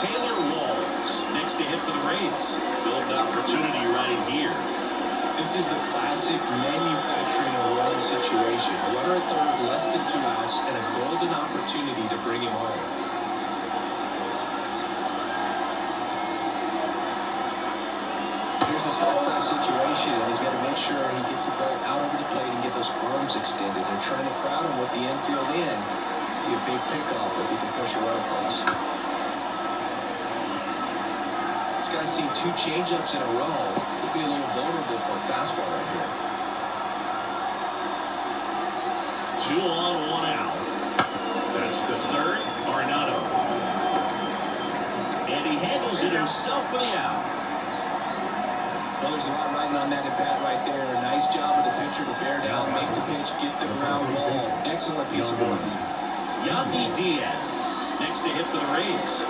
Taylor Walls next to hit for the Rays. Build opportunity right here. This is the classic manufacturing a run situation. A runner at third, less than 2 outs, and a golden opportunity to bring him home. Here's a side fly situation, and he's got to make sure he gets the ball out over the plate and get those arms extended. They're trying to crowd him with the infield in. It's be a big pickoff if he can push a run across. This guy's seen 2 changeups in a row. Could be a little vulnerable for a fastball right here. 2 on, 1 out. That's the third, Arenado. And he handles it himself for the out. Well, there's a lot riding on that at bat right there. Nice job of the pitcher to bear down, make the pitch, get the ground ball. Excellent piece of work. Yandy Diaz next to hit for the Rays.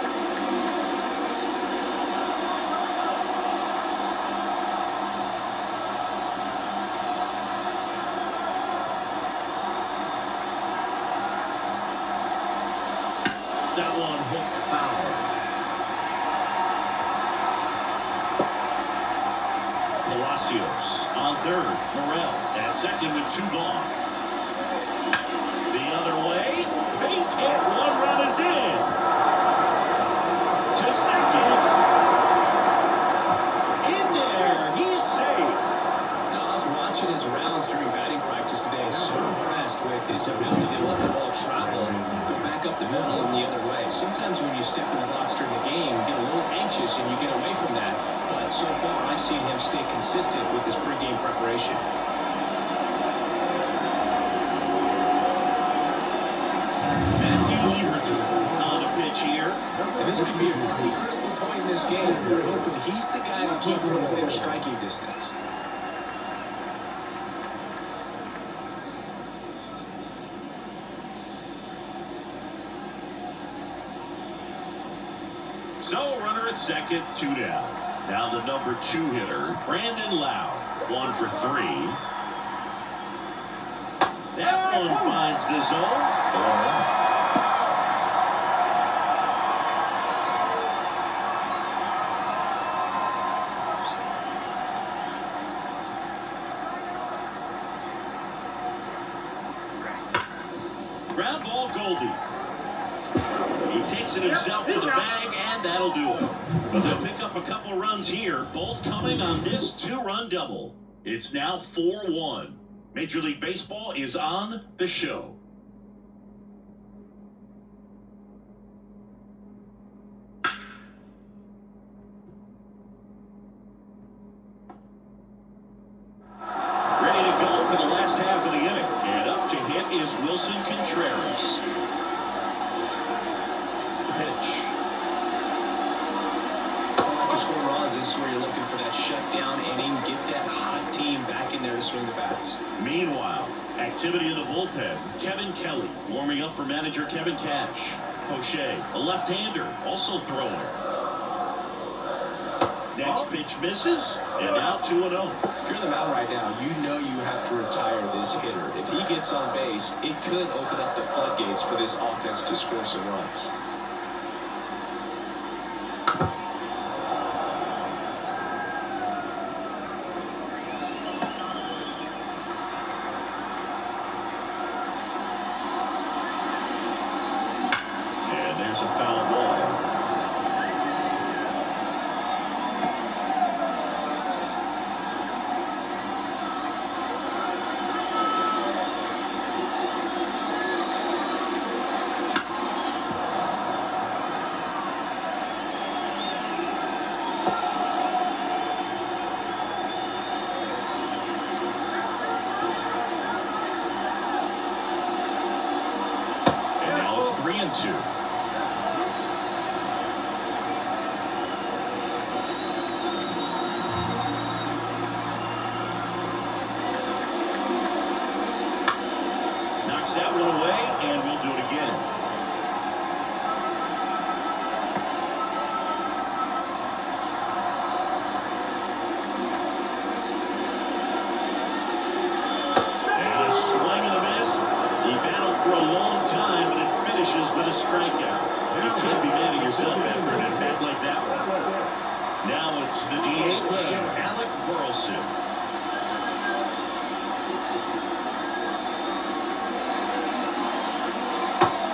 That one hooked foul. Palacios on third. Morel at second with 2 gone. The other way. Base hit. 1 run is in. To second. away from that. But so far, I've seen him stay consistent with his pregame preparation. On a pitch here. And this could be a pretty critical point in this game. They're hoping he's the guy to keep him within striking distance. So, runner at second, 2 down. Now the number 2 hitter, Brandon Lau, 1 for 3. That one finds the zone. Ground ball, Goldie. He takes it himself to the bag, and that'll do it. But they'll pick up a couple runs here, both coming on this 2-run double. It's now 4-1. Major League Baseball is on the show. Ready to go for the last half of the inning. And up to hit is Wilson Contreras. Pitch. After scoring runs, this is where you're looking for that shutdown inning, get that hot team back in there to swing the bats. Meanwhile, activity in the bullpen. Kevin Kelly warming up for manager Kevin Cash. Poche, a left-hander, also throwing. Next pitch misses, and now 2-0. If you're the mound right now, you know you have to retire this hitter. If he gets on base, it could open up the floodgates for this offense to score some runs. And there's a foul ball. And now it's 3-2. Knocks that one away, and we'll do it again. And a swing and a miss. He battled for a long time, but it finishes with a strikeout. You can't be mad at yourself after an at-bat like that one. Now it's the DH, Alec Burleson.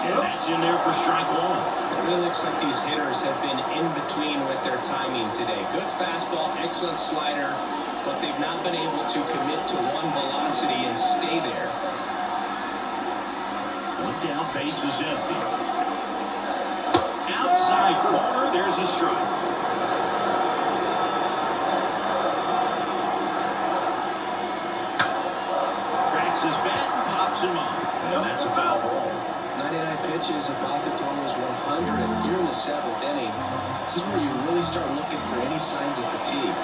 And that's in there for strike 1. It really looks like these hitters have been in between with their timing today. Good fastball, excellent slider, but they've not been able to commit to one velocity and stay there. One down, base is empty. Outside corner, there's a strike. Cracks his bat and pops him up. And that's a foul ball. 99 pitches, about to throw his 100th here in the 7th inning. This is where you really start looking for any signs of fatigue.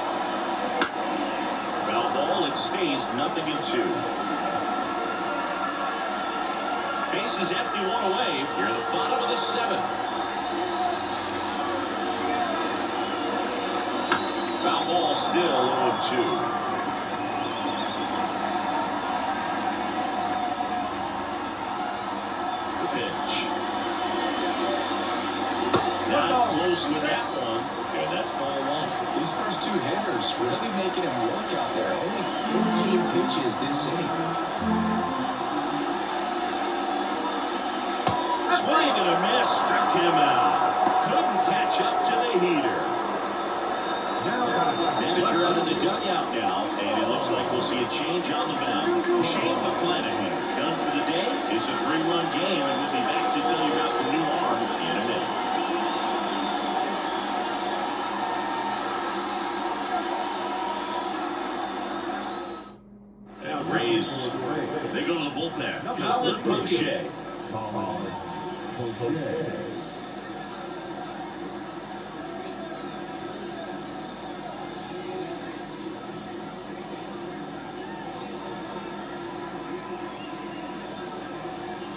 Foul ball, it stays 0-2. Base is empty, one away. You're at the bottom of the 7th. Foul ball still 0-2. The pitch. Not close with that one. And that's ball 1. These first two hitters really making him work out there. Only 14 pitches this inning. Swing and a miss, struck him out. Couldn't catch up to the heater. Manager out in the dugout now, and it looks like we'll see a change on the mound. Shane McClanahan done for the day. It's a 3-run game, and we'll be back to tell you about the new arm in a minute. bullpen, Colin Poche.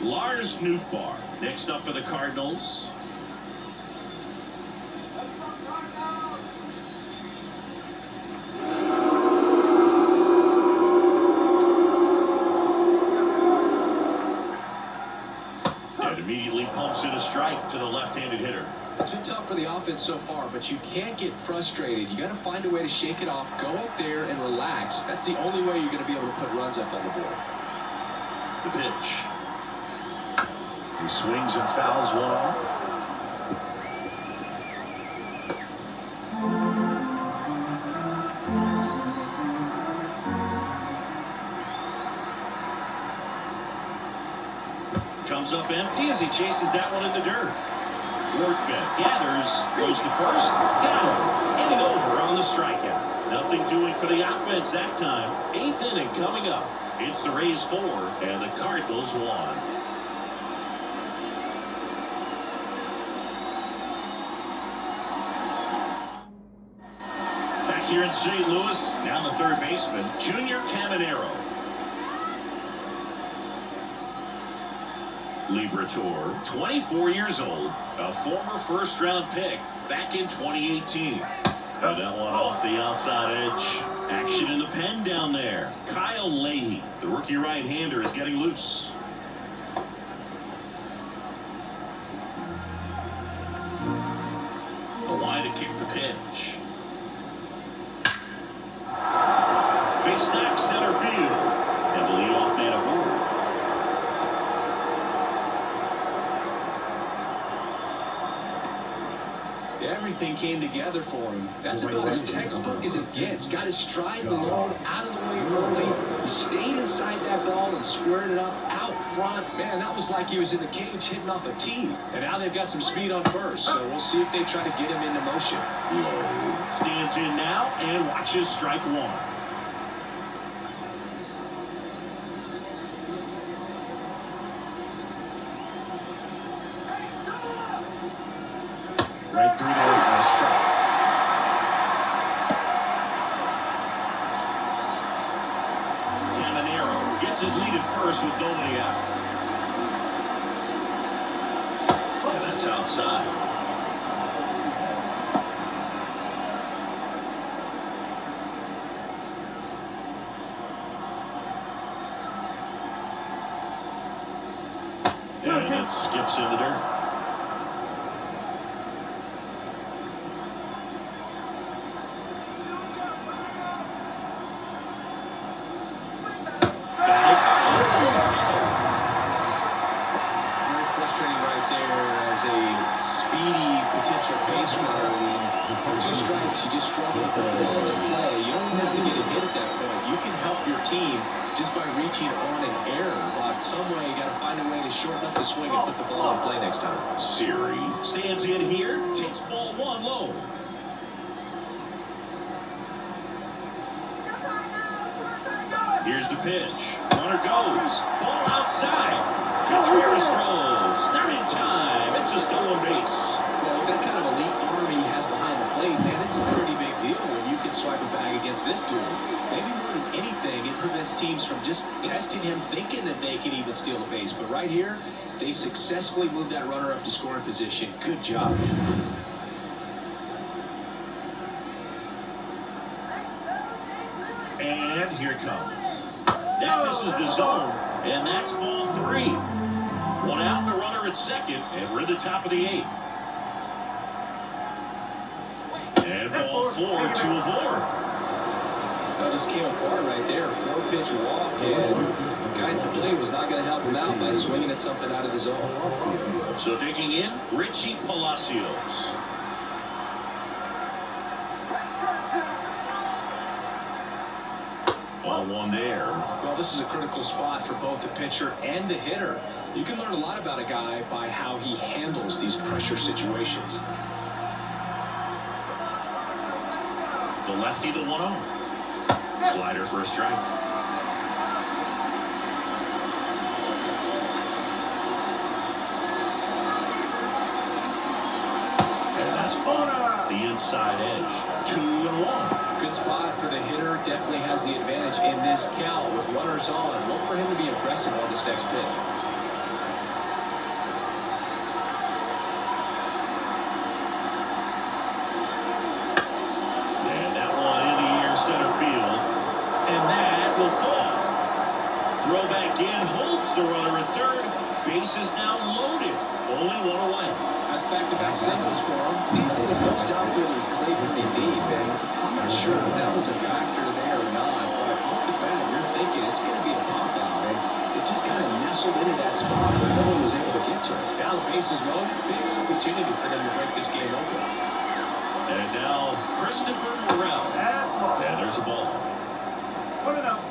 Lars Nootbaar next up for the Cardinals. And immediately pumps in a strike to the left-handed hitter. It's been tough for the offense so far, but you can't get frustrated. You got to find a way to shake it off, go up there and relax. That's the only way you're going to be able to put runs up on the board. The pitch. He swings and fouls one off. Comes up empty as he chases that one in the dirt. Workman gathers, goes to first, got him, inning over on the strikeout. Nothing doing for the offense that time. 8th inning coming up. It's the Rays 4 and the Cardinals 1. Here in St. Louis, now the third baseman, Junior Caminero. Liberatore, 24 years old, a former first-round pick back in 2018. And that one off the outside edge. Action in the pen down there. Kyle Leahy, the rookie right-hander, is getting loose. A wide to kick the pitch. Big stack center field. And the leadoff man aboard. Everything came together for him. That's about as textbook as it gets. Got his stride low, out of the way early. He stayed inside that ball and squared it up out front. Man, that was like he was in the cage hitting off a tee. And now they've got some speed on first, so we'll see if they try to get him into motion. Low stands in now and watches strike one. Right through there and a strike. Caminero gets his lead at first with nobody out. And that's outside. And it skips in the dirt. Two strikes, you just struggle with the ball in play. You don't have to get a hit at that point. You can help your team just by reaching on an error. But some way, you got to find a way to shorten up the swing and put the ball in play next time. Siri stands in here, takes ball one low. Here's the pitch. Runner goes. Ball outside. Contreras throws. Not in time. It's a stolen base. Well, with that kind of elite arm he has behind the plate, man, it's a pretty big deal when you can swipe a bag against this dude. Maybe more than anything, it prevents teams from just testing him, thinking that they can even steal a base. But right here, they successfully moved that runner up to scoring position. Good job. And here it comes. That misses the zone, and that's ball 3. One out and a runner at second, and we're at the top of the 8th. And ball 4, 2 aboard. That just came apart right there. 4-pitch walk, and the guy at the plate was not going to help him out by swinging at something out of the zone. So digging in, Richie Palacios. Ball 1 there. Well, this is a critical spot for both the pitcher and the hitter. You can learn a lot about a guy by how he handles these pressure situations. The lefty to 1-0. Slider for a strike. outside edge. 2-1. Good spot for the hitter. Definitely has the advantage in this count with runners on. Look for him to be aggressive on this next pitch. And that one in the air center field. And that will fall. Throw back in, holds the runner at third. Bases now loaded. Only one away. That's back-to-back singles for him. These days, most outfielders play pretty deep, and I'm not sure if that was a factor there or not, but off the bat, you're thinking it's going to be a pop-out, and it just kind of nestled into that spot, but no one was able to get to it. Now the bases loaded, big opportunity for them to break this game open. And now Christopher Morel. And there's a ball. Put it up.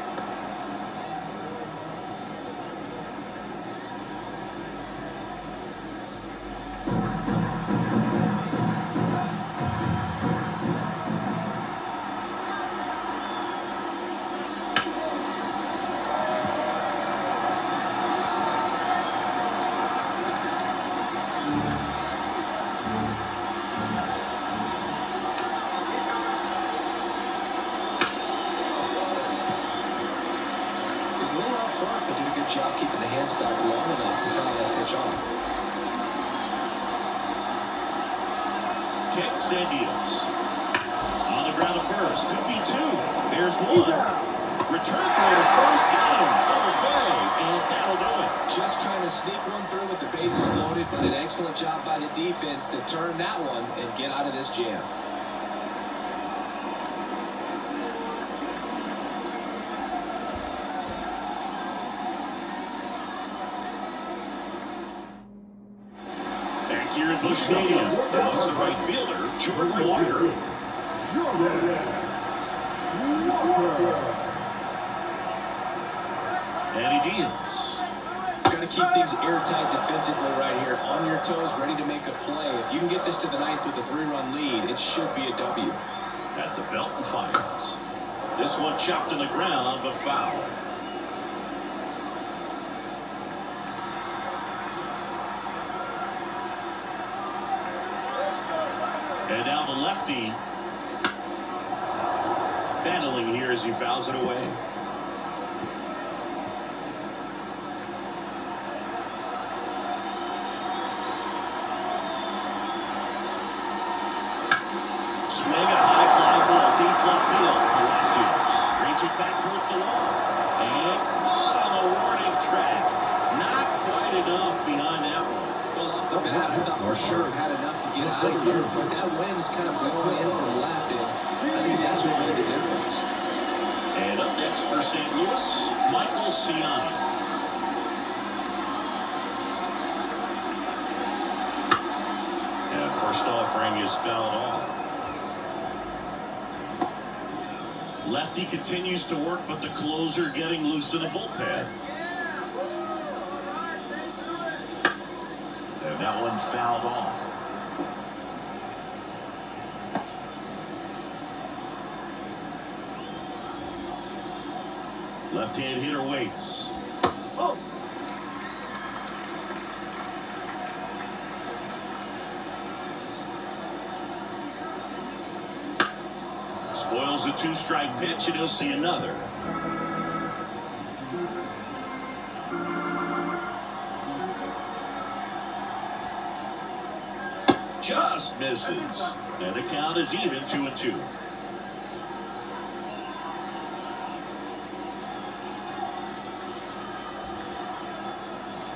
He's a little out front, but did a good job keeping the hands back long enough to foul that pitch off. Kicks and deals. On the ground at first. Could be two. There's one. Return throw to first. Got him. Double play. And that'll do it. Just trying to sneak one through with the bases loaded, but an excellent job by the defense to turn that one and get out of this jam. Back here at Busch Stadium. Now it's the right fielder, Jordan Walker. And he deals. Got to keep things airtight defensively right here. On your toes, ready to make a play. If you can get this to the ninth with a 3-run lead, it should be a W. At the belt and fires. This one chopped in the ground, but foul. And now the lefty battling here as he fouls it away. Swing a high fly ball, deep left field. Palacios reach it back towards the wall. And caught on the warning track. Not quite enough behind that one. Well, off the bat, I thought for sure it had enough to get out of here, but that wind's kind of blowing in from left, and I think that's what made the difference. And up next for St. Louis, Michael Ciani. And first offering is fouled off. Lefty continues to work, but the closer getting loose in the bullpen. And that one fouled off. Left-hand hitter waits. Oh. Spoils a two-strike pitch, and he'll see another. Just misses. And the count is even 2-2.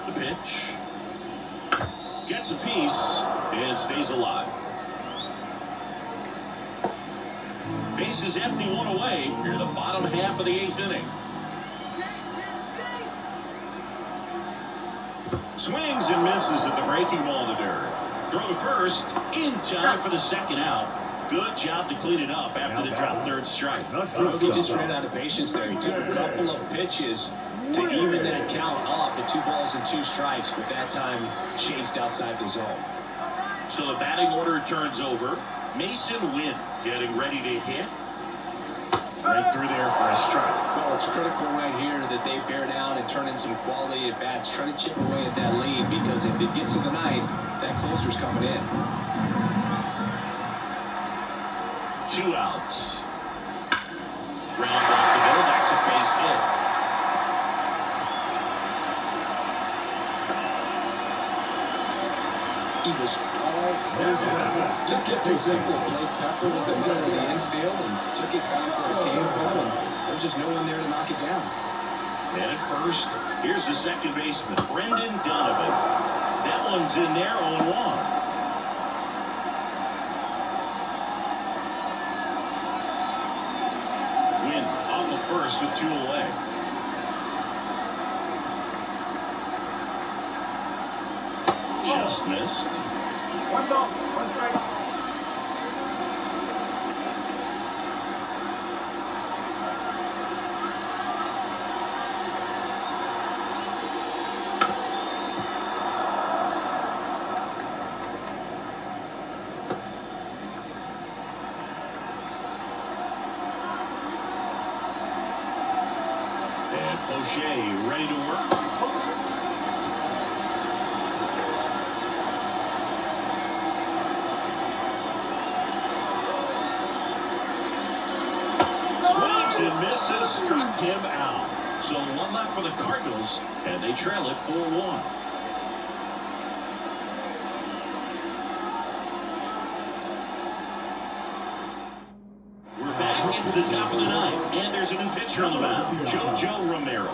The pitch. Gets a piece and stays alive. Base is empty, one away. Here, the bottom half of the 8th inning. Swings and misses at the breaking ball to dirt. Throw to first, in time for the second out. Good job to clean it up after the drop third strike. He just ran out of patience there. He took a couple of pitches to even that count up at 2 balls and 2 strikes, but that time chased outside the zone. So the batting order turns over. Mason Wynn getting ready to hit. Right through there for a strike. Well, it's critical right here that they bear down and turn in some quality at bats. Try to chip away at that lead, because if it gets to the ninth, that closer's coming in. 2 outs. Ground off the middle. That's a base hit. He was all over it. Just kept it simple. Played pepper with the middle of the infield and took it back where it came from. And there was just no one there to knock it down. And at first, here's the second baseman, Brendan Donovan. That one's in there, 0-1. Win off of first with 2 away. Just missed. 1 ball, 1 strike. And O'Shea ready to work. Swings and misses, struck him out. So 1 left for the Cardinals, and they trail it 4-1. We're back. It's the top of the 9th, and there's a new pitcher on the mound, Joe Romero.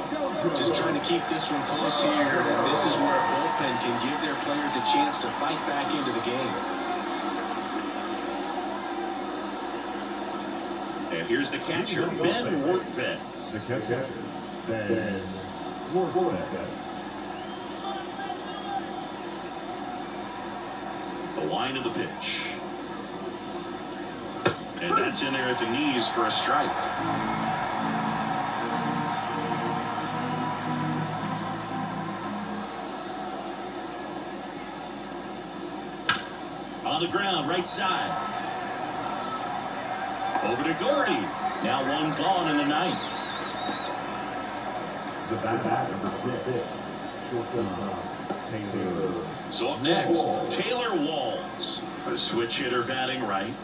Just trying to keep this one close here. And this is where a bullpen can give their players a chance to fight back into the game. And here's the catcher, Ben Workvet. The catcher, Ben Workvet. The line of the pitch. And that's in there at the knees for a strike. On the ground, right side. Over to Gordy. Now 1 gone in the 9th. The bat number 6. Shortstop Taylor. So up next, Taylor Walls. A switch hitter batting right.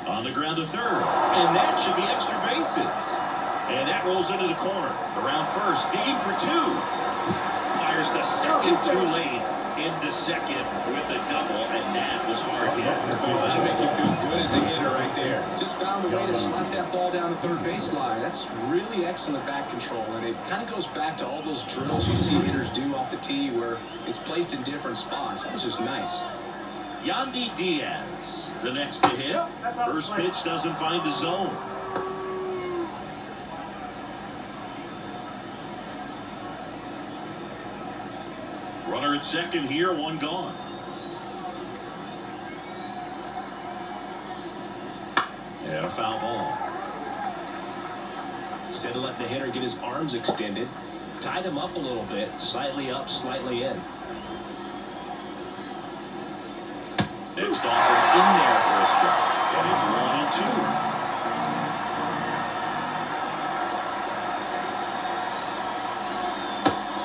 On the ground to third. And that should be extra bases. And that rolls into the corner. Around first, digging for 2. Fires the second too late into second with a double, and that was hard hit. Well, that'll make you feel good as a hitter right there. Just found a way to slap that ball down the third baseline. That's really excellent bat control, and it kind of goes back to all those drills you see hitters do off the tee where it's placed in different spots. That was just nice. Yandy Diaz, the next to hit. First pitch doesn't find the zone. Runner at second here, 1 gone. And a foul ball. Instead of letting the hitter get his arms extended, tied him up a little bit, slightly up, slightly in. Next offer in there for a strike. And it's 1-2.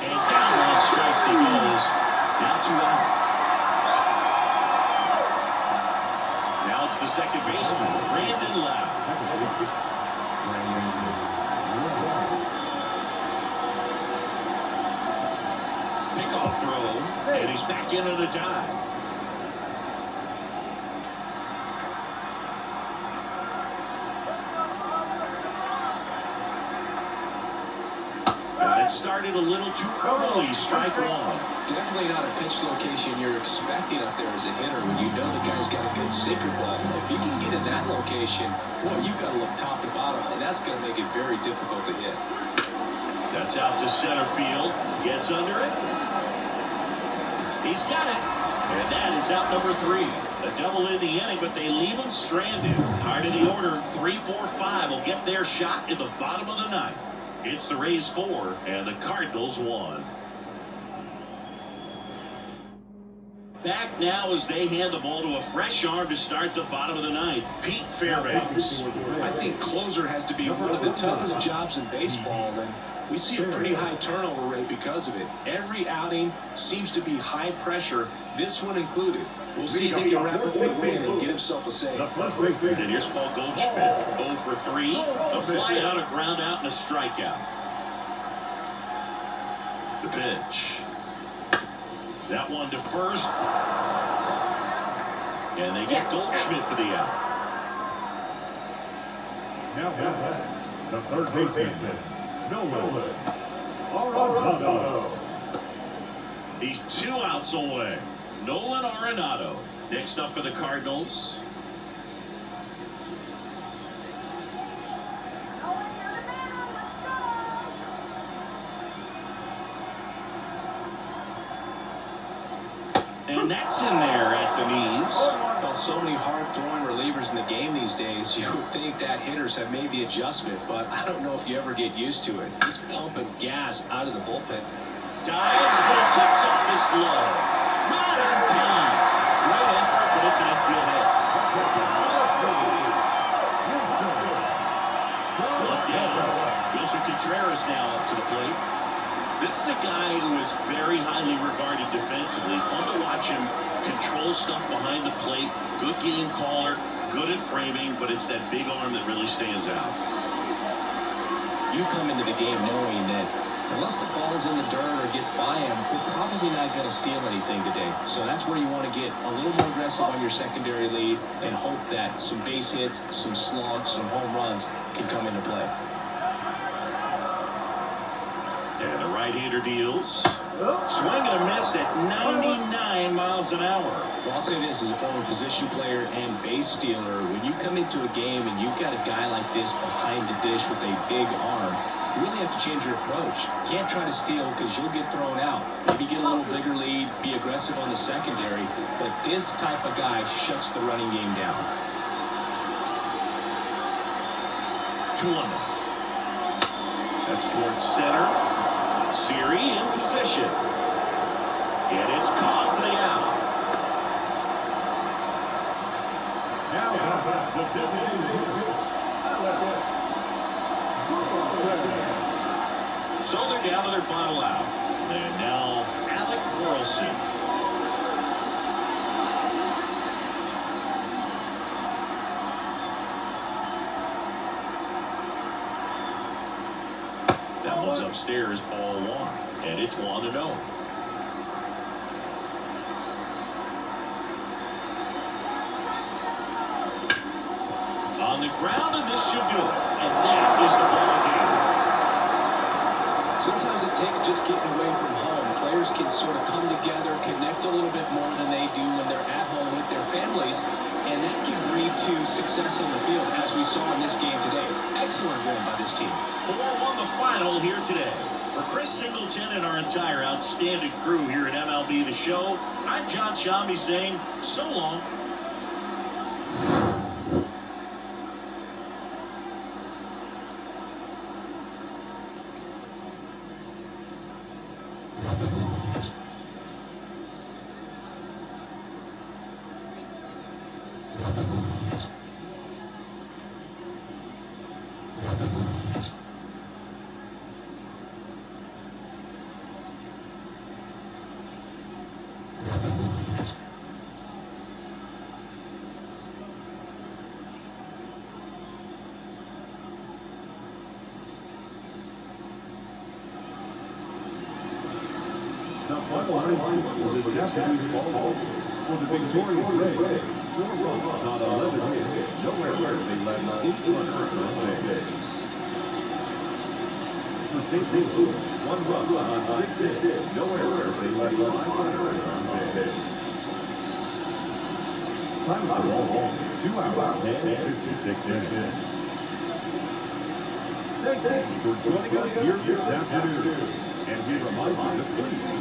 And down 1 strikes he goes. Now 2 out. Now it's the second baseman, Brandon Lau. Pickoff throw, and he's back in on a dive. Got it started a little too early, strike 1. Definitely not a pitch location you're expecting up there as a hitter when you know the guy's got a good sinker ball. If you can get in that location, boy, you've got to look top to bottom, and that's going to make it very difficult to hit. That's out to center field. Gets under it. He's got it. And that is out number 3. A double in the inning, but they leave him stranded. Hard in the order, 3, 4, 5 will get their shot in the bottom of the 9th. It's the Rays 4 and the Cardinals 1. Back now as they hand the ball to a fresh arm to start the bottom of the 9th, Pete Fairbanks. I think closer has to be one of the toughest jobs in baseball, and we see a pretty high turnover rate because of it. Every outing seems to be high pressure, this one included. We'll see if he can wrap up the win and get himself a save. And here's Paul Goldschmidt, 0 for 3, a fly out, a ground out, and a strikeout. The pitch. That one to first. And they get Goldschmidt for the out. Now the third baseman, Nolan Arenado. He's 2 outs away. Nolan Arenado. Next up for the Cardinals. And that's in there at the knees. Well, so many hard-throwing relievers in the game these days, you would think that hitters have made the adjustment, but I don't know if you ever get used to it. He's pumping gas out of the bullpen. Dives, but takes off his glove. Not in time. Great effort, but it's an infield hit. Look down. Wilson Contreras now up to the plate. This is a guy who is very highly regarded defensively. Fun to watch him control stuff behind the plate. Good game caller, good at framing, but it's that big arm that really stands out. You come into the game knowing that unless the ball's in the dirt or gets by him, we're probably not going to steal anything today. So that's where you want to get a little more aggressive on your secondary lead and hope that some base hits, some slugs, some home runs can come into play. And the right-hander deals. Swing and a miss at 99 miles an hour. Well, I'll say this as a former position player and base stealer. When you come into a game and you've got a guy like this behind the dish with a big arm, you really have to change your approach. Can't try to steal because you'll get thrown out. Maybe get a little bigger lead, be aggressive on the secondary. But this type of guy shuts the running game down. 2-1. That's towards center. Siri in position. And it's caught for the out. Now the So they're down to their final out. And now Alec Burleson. That one's upstairs, ball 1. And it's 1-0. On the ground, and this should do it. And that is the ball game. Sometimes it takes just getting away from home. Players can sort of come together, connect a little bit more than they do when they're at home with their families, and that can lead to success on the field, as we saw in this game today. Excellent win by this team. 4-1 the final here today. For Chris Singleton and our entire outstanding crew here at MLB The Show, I'm John Shambi saying so long. The final race for this afternoon's ball for the victorious Reds. 4 runs on 11 hits. No errors. They left 8 runners on base. For St. Louis, 1 run on 6 hits. No errors. They left 5 runners on base. Time of the ball, 2 hours and 56 minutes. Thank you for joining us here this afternoon. And we remind you to please